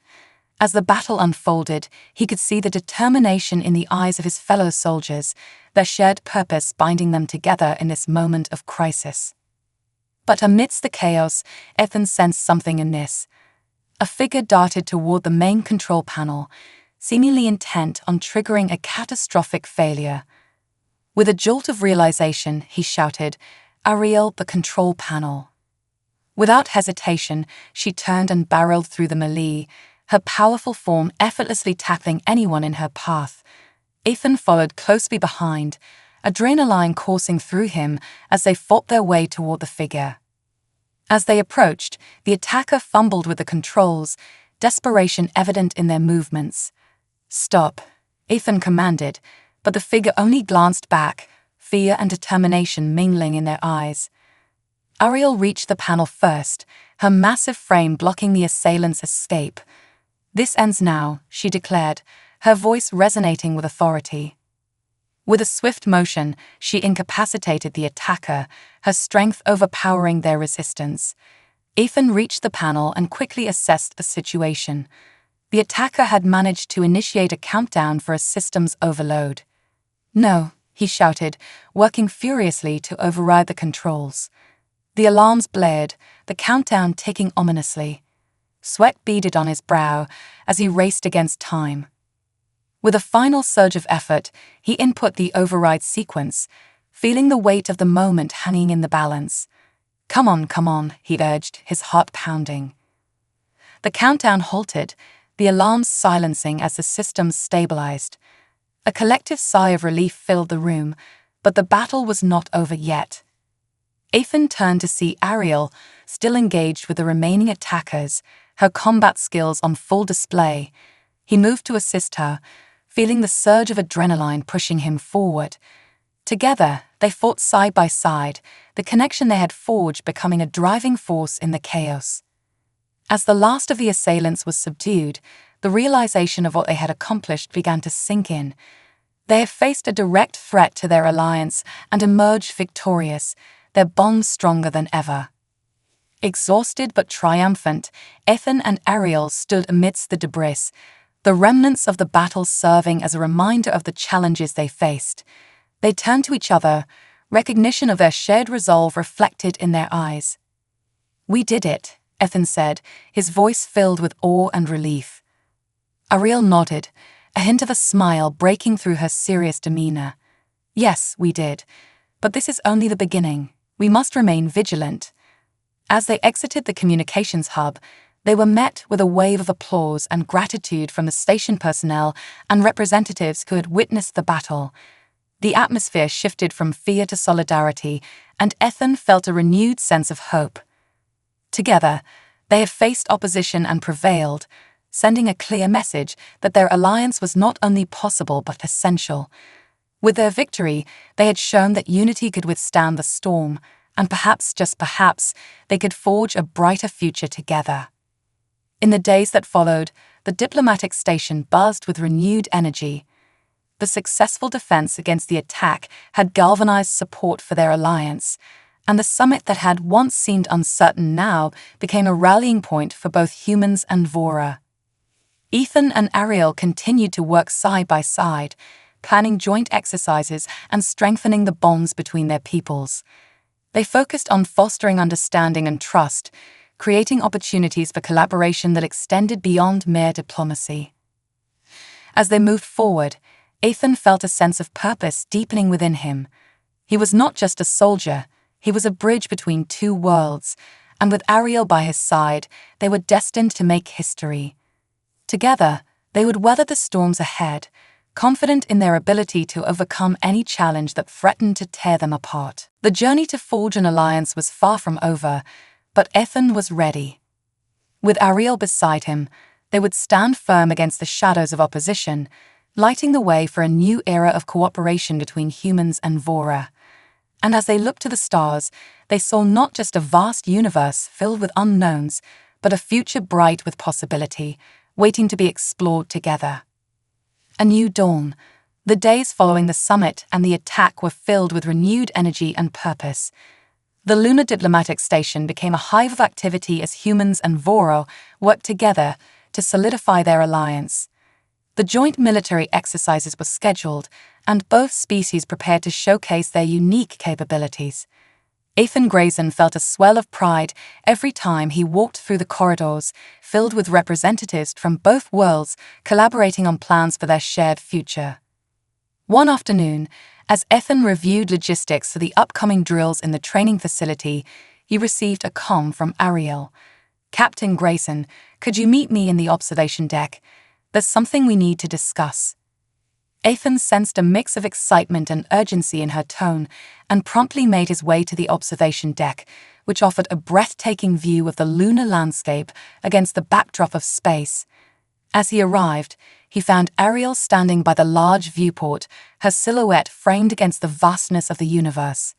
[SPEAKER 1] As the battle unfolded, he could see the determination in the eyes of his fellow soldiers, their shared purpose binding them together in this moment of crisis. But amidst the chaos, Ethan sensed something amiss. A figure darted toward the main control panel, seemingly intent on triggering a catastrophic failure. With a jolt of realization, he shouted, "Ariel, the control panel." Without hesitation, she turned and barreled through the melee, her powerful form effortlessly tackling anyone in her path. Ethan followed closely behind, adrenaline coursing through him as they fought their way toward the figure. As they approached, the attacker fumbled with the controls, desperation evident in their movements. "Stop," Ethan commanded, but the figure only glanced back, fear and determination mingling in their eyes. Ariel reached the panel first, her massive frame blocking the assailant's escape. "This ends now," she declared, her voice resonating with authority. With a swift motion, she incapacitated the attacker, her strength overpowering their resistance. Ethan reached the panel and quickly assessed the situation. The attacker had managed to initiate a countdown for a systems overload. "No," he shouted, working furiously to override the controls. The alarms blared, the countdown ticking ominously. Sweat beaded on his brow as he raced against time. With a final surge of effort, he input the override sequence, feeling the weight of the moment hanging in the balance. Come on, he urged, his heart pounding. The countdown halted, the alarms silencing as the systems stabilized. A collective sigh of relief filled the room, but the battle was not over yet. Ethan turned to see Ariel, still engaged with the remaining attackers, her combat skills on full display. He moved to assist her, feeling the surge of adrenaline pushing him forward. Together, they fought side by side, the connection they had forged becoming a driving force in the chaos. As the last of the assailants was subdued, the realization of what they had accomplished began to sink in. They had faced a direct threat to their alliance and emerged victorious, their bonds stronger than ever. Exhausted but triumphant, Ethan and Ariel stood amidst the debris, the remnants of the battle serving as a reminder of the challenges they faced. They turned to each other, recognition of their shared resolve reflected in their eyes. "We did it," Ethan said, his voice filled with awe and relief. Ariel nodded, a hint of a smile breaking through her serious demeanor. "Yes, we did. But this is only the beginning. We must remain vigilant." As they exited the communications hub, they were met with a wave of applause and gratitude from the station personnel and representatives who had witnessed the battle. The atmosphere shifted from fear to solidarity, and Ethan felt a renewed sense of hope. Together, they had faced opposition and prevailed, sending a clear message that their alliance was not only possible but essential. With their victory, they had shown that unity could withstand the storm, and perhaps, just perhaps, they could forge a brighter future together. In the days that followed, the diplomatic station buzzed with renewed energy. The successful defense against the attack had galvanized support for their alliance, and the summit that had once seemed uncertain now became a rallying point for both humans and Vora. Ethan and Ariel continued to work side by side, planning joint exercises and strengthening the bonds between their peoples. They focused on fostering understanding and trust, creating opportunities for collaboration that extended beyond mere diplomacy. As they moved forward, Ethan felt a sense of purpose deepening within him. He was not just a soldier, he was a bridge between two worlds, and with Ariel by his side, they were destined to make history. Together, they would weather the storms ahead, confident in their ability to overcome any challenge that threatened to tear them apart. The journey to forge an alliance was far from over, but Ethan was ready. With Ariel beside him, they would stand firm against the shadows of opposition, lighting the way for a new era of cooperation between humans and Vora. And as they looked to the stars, they saw not just a vast universe filled with unknowns, but a future bright with possibility, waiting to be explored together. A new dawn. The days following the summit and the attack were filled with renewed energy and purpose. The lunar diplomatic station became a hive of activity as humans and Voro worked together to solidify their alliance. The joint military exercises were scheduled, and both species prepared to showcase their unique capabilities. Ethan Grayson felt a swell of pride every time he walked through the corridors, filled with representatives from both worlds collaborating on plans for their shared future. One afternoon, as Ethan reviewed logistics for the upcoming drills in the training facility, he received a comm from Ariel. "Captain Grayson, could you meet me in the observation deck? There's something we need to discuss." Ethan sensed a mix of excitement and urgency in her tone and promptly made his way to the observation deck, which offered a breathtaking view of the lunar landscape against the backdrop of space. As he arrived, he found Ariel standing by the large viewport, her silhouette framed against the vastness of the universe.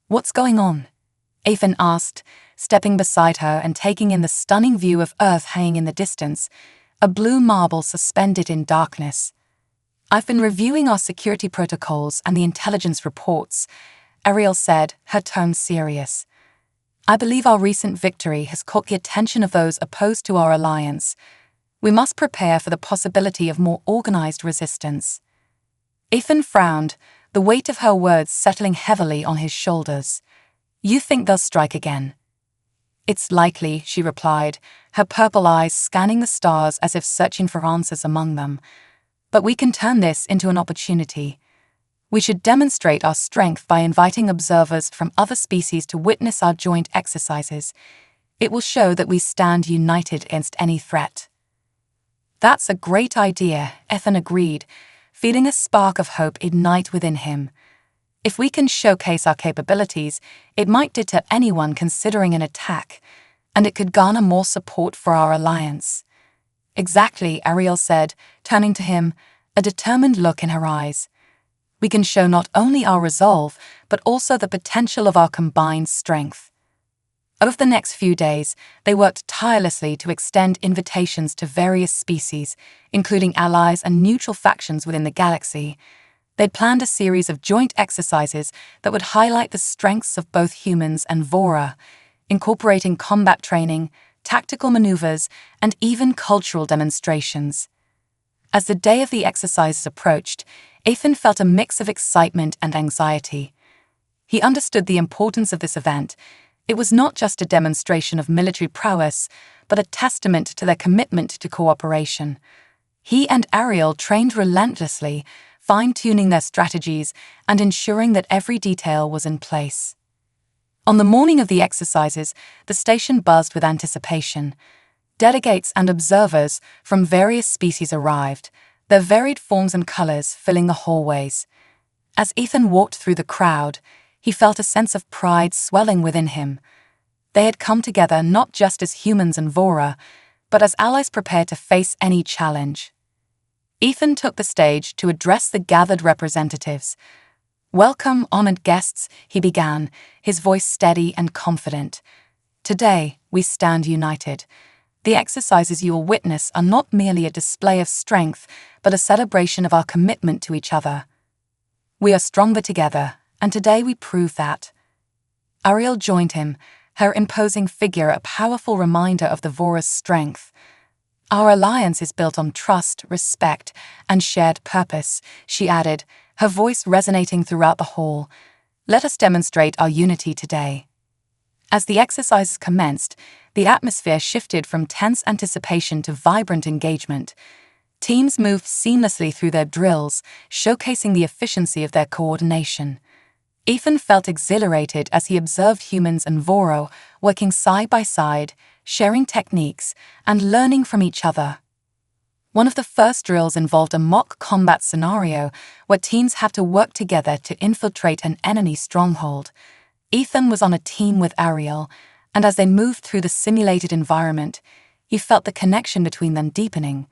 [SPEAKER 1] "What's going on?" Ethan asked, stepping beside her and taking in the stunning view of Earth hanging in the distance, a blue marble suspended in darkness. "I've been reviewing our security protocols and the intelligence reports," Ariel said, her tone serious. "I believe our recent victory has caught the attention of those opposed to our alliance. We must prepare for the possibility of more organized resistance." Ethan frowned, the weight of her words settling heavily on his shoulders. "You think they'll strike again?" "It's likely," she replied, her purple eyes scanning the stars as if searching for answers among them. "But we can turn this into an opportunity. We should demonstrate our strength by inviting observers from other species to witness our joint exercises. It will show that we stand united against any threat." "That's a great idea," Ethan agreed, feeling a spark of hope ignite within him. "If we can showcase our capabilities, it might deter anyone considering an attack, and it could garner more support for our alliance." "Exactly," Ariel said, turning to him, a determined look in her eyes. We can show not only our resolve, but also the potential of our combined strength. Over the next few days, they worked tirelessly to extend invitations to various species, including allies and neutral factions within the galaxy. They'd planned a series of joint exercises that would highlight the strengths of both humans and Vora, incorporating combat training, tactical maneuvers, and even cultural demonstrations. As the day of the exercises approached, Ethan felt a mix of excitement and anxiety. He understood the importance of this event. It was not just a demonstration of military prowess, but a testament to their commitment to cooperation. He and Ariel trained relentlessly, fine-tuning their strategies and ensuring that every detail was in place. On the morning of the exercises, the station buzzed with anticipation. Delegates and observers from various species arrived, their varied forms and colors filling the hallways. As Ethan walked through the crowd, he felt a sense of pride swelling within him. They had come together not just as humans and Vora, but as allies prepared to face any challenge. Ethan took the stage to address the gathered representatives. "Welcome, honored guests," he began, his voice steady and confident. "Today, we stand united. The exercises you will witness are not merely a display of strength, but a celebration of our commitment to each other. We are stronger together, and today we prove that." Ariel joined him, her imposing figure a powerful reminder of the Vora's strength. "Our alliance is built on trust, respect, and shared purpose," she added, her voice resonating throughout the hall. "Let us demonstrate our unity today." As the exercises commenced, the atmosphere shifted from tense anticipation to vibrant engagement. Teams moved seamlessly through their drills, showcasing the efficiency of their coordination. Ethan felt exhilarated as he observed humans and Voro working side by side, sharing techniques, and learning from each other. One of the first drills involved a mock combat scenario where teams had to work together to infiltrate an enemy stronghold. Ethan was on a team with Ariel, and as they moved through the simulated environment, he felt the connection between them deepening.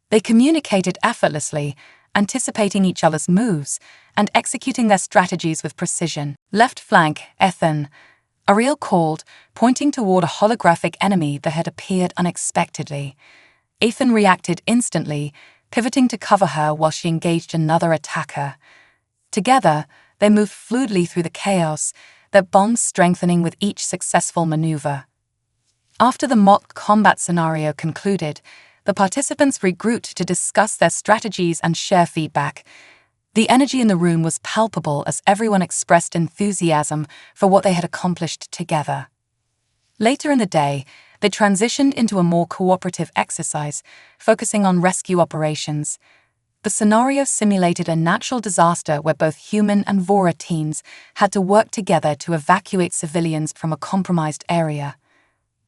[SPEAKER 1] They communicated effortlessly, anticipating each other's moves and executing their strategies with precision. "Left flank, Ethan," Ariel called, pointing toward a holographic enemy that had appeared unexpectedly. Ethan reacted instantly, pivoting to cover her while she engaged another attacker. Together, they moved fluidly through the chaos, their bonds strengthening with each successful maneuver. After the mock combat scenario concluded, the participants regrouped to discuss their strategies and share feedback. The energy in the room was palpable as everyone expressed enthusiasm for what they had accomplished together. Later in the day, they transitioned into a more cooperative exercise, focusing on rescue operations. The scenario simulated a natural disaster where both human and Vora teams had to work together to evacuate civilians from a compromised area.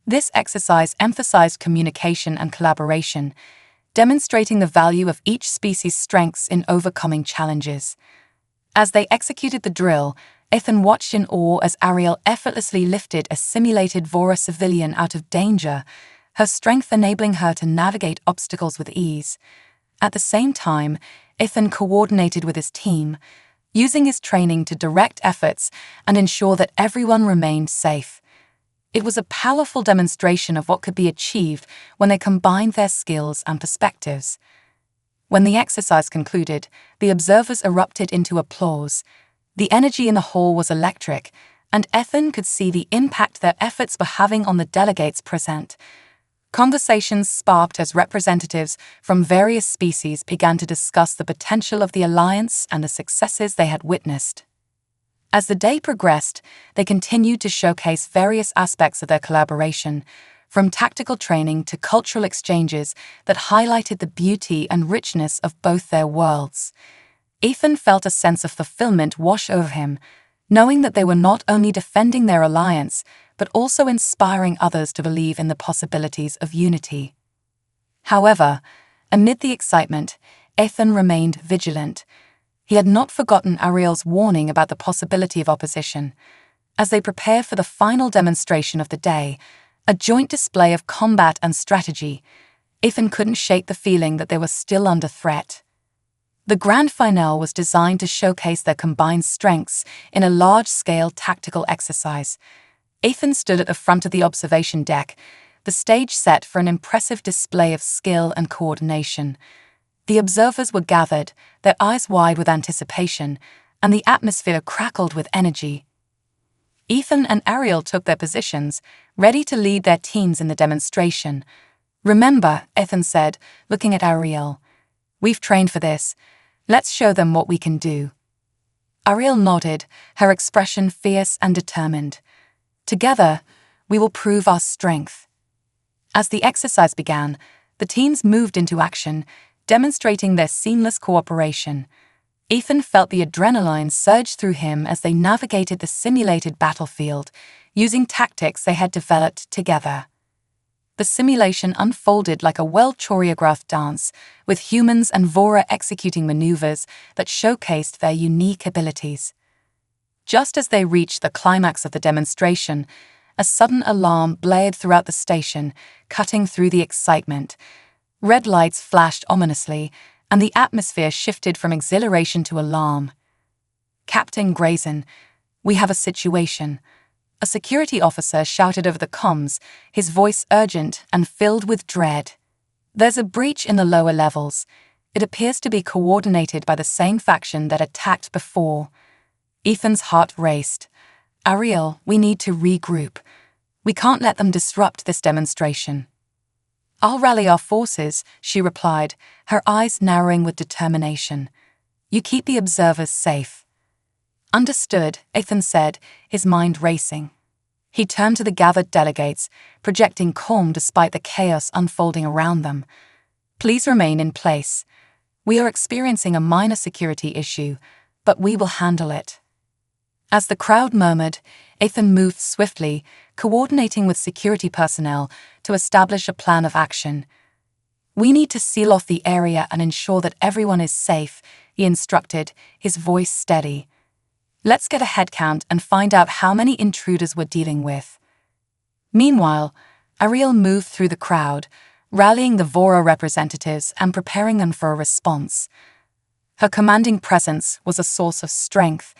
[SPEAKER 1] This exercise emphasized communication and collaboration, demonstrating the value of each species' strengths in overcoming challenges. As they executed the drill, Ethan watched in awe as Ariel effortlessly lifted a simulated Vora civilian out of danger, her strength enabling her to navigate obstacles with ease. At the same time, Ethan coordinated with his team, using his training to direct efforts and ensure that everyone remained safe. It was a powerful demonstration of what could be achieved when they combined their skills and perspectives. When the exercise concluded, the observers erupted into applause. The energy in the hall was electric, and Ethan could see the impact their efforts were having on the delegates present. Conversations sparked as representatives from various species began to discuss the potential of the alliance and the successes they had witnessed. As the day progressed, they continued to showcase various aspects of their collaboration, from tactical training to cultural exchanges that highlighted the beauty and richness of both their worlds. Ethan felt a sense of fulfillment wash over him, knowing that they were not only defending their alliance, but also inspiring others to believe in the possibilities of unity. However, amid the excitement, Ethan remained vigilant. He had not forgotten Ariel's warning about the possibility of opposition. As they prepared for the final demonstration of the day, a joint display of combat and strategy, Ethan couldn't shake the feeling that they were still under threat. The grand finale was designed to showcase their combined strengths in a large-scale tactical exercise. Ethan stood at the front of the observation deck, the stage set for an impressive display of skill and coordination. The observers were gathered, their eyes wide with anticipation, and the atmosphere crackled with energy. Ethan and Ariel took their positions, ready to lead their teams in the demonstration. "Remember," Ethan said, looking at Ariel, "we've trained for this. Let's show them what we can do." Ariel nodded, her expression fierce and determined. "Together, we will prove our strength." As the exercise began, the teams moved into action, demonstrating their seamless cooperation. Ethan felt the adrenaline surge through him as they navigated the simulated battlefield, using tactics they had developed together. The simulation unfolded like a well-choreographed dance, with humans and Vora executing maneuvers that showcased their unique abilities. Just as they reached the climax of the demonstration, a sudden alarm blared throughout the station, cutting through the excitement. Red lights flashed ominously, and the atmosphere shifted from exhilaration to alarm. "Captain Grayson, we have a situation," a security officer shouted over the comms, his voice urgent and filled with dread. "There's a breach in the lower levels. It appears to be coordinated by the same faction that attacked before." Ethan's heart raced. "Ariel, we need to regroup. We can't let them disrupt this demonstration." "I'll rally our forces," she replied, her eyes narrowing with determination. "You keep the observers safe." "Understood," Ethan said, his mind racing. He turned to the gathered delegates, projecting calm despite the chaos unfolding around them. "Please remain in place. We are experiencing a minor security issue, but we will handle it." As the crowd murmured, Ethan moved swiftly, coordinating with security personnel to establish a plan of action. "We need to seal off the area and ensure that everyone is safe," he instructed, his voice steady. "Let's get a head count and find out how many intruders we're dealing with." Meanwhile, Ariel moved through the crowd, rallying the Vora representatives and preparing them for a response. Her commanding presence was a source of strength,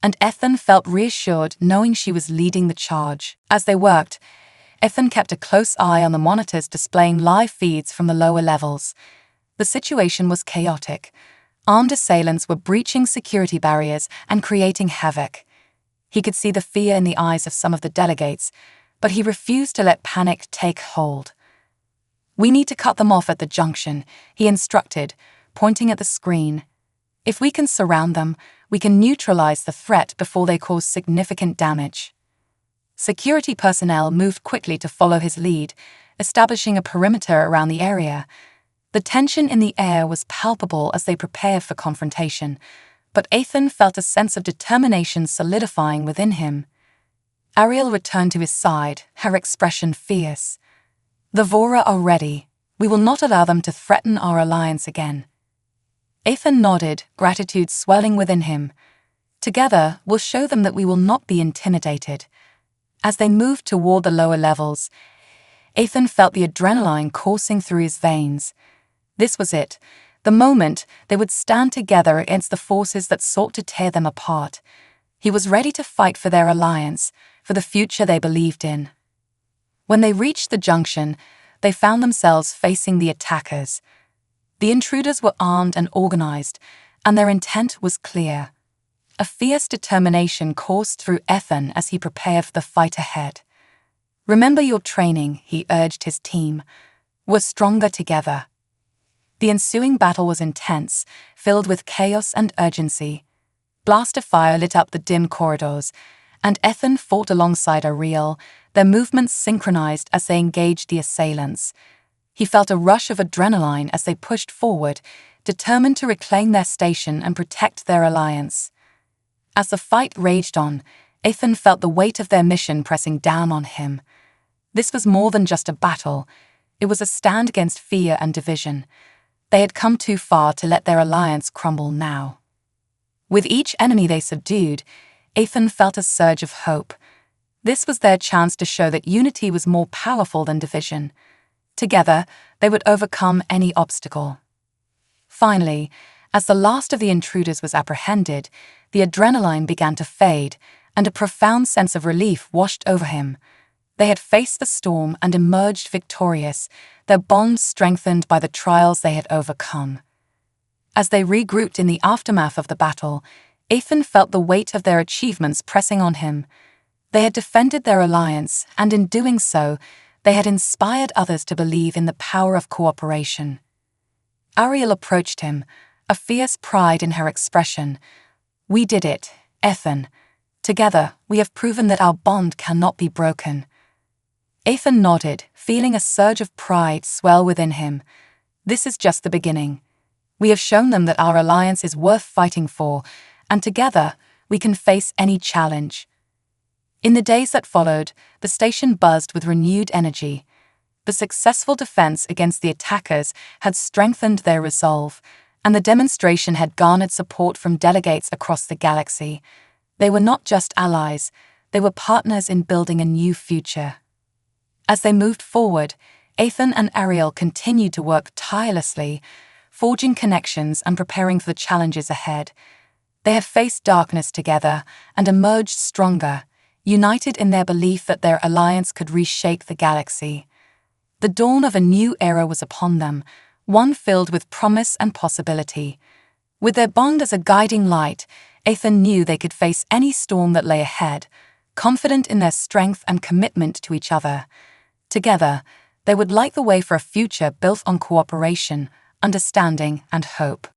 [SPEAKER 1] and Ethan felt reassured knowing she was leading the charge. As they worked, Ethan kept a close eye on the monitors displaying live feeds from the lower levels. The situation was chaotic. Armed assailants were breaching security barriers and creating havoc. He could see the fear in the eyes of some of the delegates, but he refused to let panic take hold. "We need to cut them off at the junction," he instructed, pointing at the screen. "If we can surround them, we can neutralize the threat before they cause significant damage." Security personnel moved quickly to follow his lead, establishing a perimeter around the area. The tension in the air was palpable as they prepared for confrontation, but Ethan felt a sense of determination solidifying within him. Ariel returned to his side, her expression fierce. "The Vora are ready. We will not allow them to threaten our alliance again." Ethan nodded, gratitude swelling within him. "Together, we'll show them that we will not be intimidated." As they moved toward the lower levels, Ethan felt the adrenaline coursing through his veins. This was it, the moment they would stand together against the forces that sought to tear them apart. He was ready to fight for their alliance, for the future they believed in. When they reached the junction, they found themselves facing the attackers. The intruders were armed and organized, and their intent was clear. A fierce determination coursed through Ethan as he prepared for the fight ahead. "Remember your training," he urged his team. "We're stronger together." The ensuing battle was intense, filled with chaos and urgency. Blaster fire lit up the dim corridors, and Ethan fought alongside Ariel, their movements synchronized as they engaged the assailants. He felt a rush of adrenaline as they pushed forward, determined to reclaim their station and protect their alliance. As the fight raged on, Ethan felt the weight of their mission pressing down on him. This was more than just a battle. It was a stand against fear and division. They had come too far to let their alliance crumble now. With each enemy they subdued, Ethan felt a surge of hope. This was their chance to show that unity was more powerful than division. Together, they would overcome any obstacle. Finally, As the last of the intruders was apprehended, the adrenaline began to fade, and a profound sense of relief washed over him. They had faced the storm and emerged victorious, their bonds strengthened by the trials they had overcome. As they regrouped in the aftermath of the battle, Ethan felt the weight of their achievements pressing on him. They had defended their alliance, and in doing so, they had inspired others to believe in the power of cooperation. Ariel approached him, a fierce pride in her expression. "We did it, Ethan. Together, we have proven that our bond cannot be broken." Ethan nodded, feeling a surge of pride swell within him. "This is just the beginning. We have shown them that our alliance is worth fighting for, and together, we can face any challenge." In the days that followed, the station buzzed with renewed energy. The successful defense against the attackers had strengthened their resolve, and the demonstration had garnered support from delegates across the galaxy. They were not just allies, they were partners in building a new future. As they moved forward, Ethan and Ariel continued to work tirelessly, forging connections and preparing for the challenges ahead. They have faced darkness together and emerged stronger, united in their belief that their alliance could reshape the galaxy. The dawn of a new era was upon them, one filled with promise and possibility. With their bond as a guiding light, Ethan knew they could face any storm that lay ahead, confident in their strength and commitment to each other. Together, they would light the way for a future built on cooperation, understanding, and hope.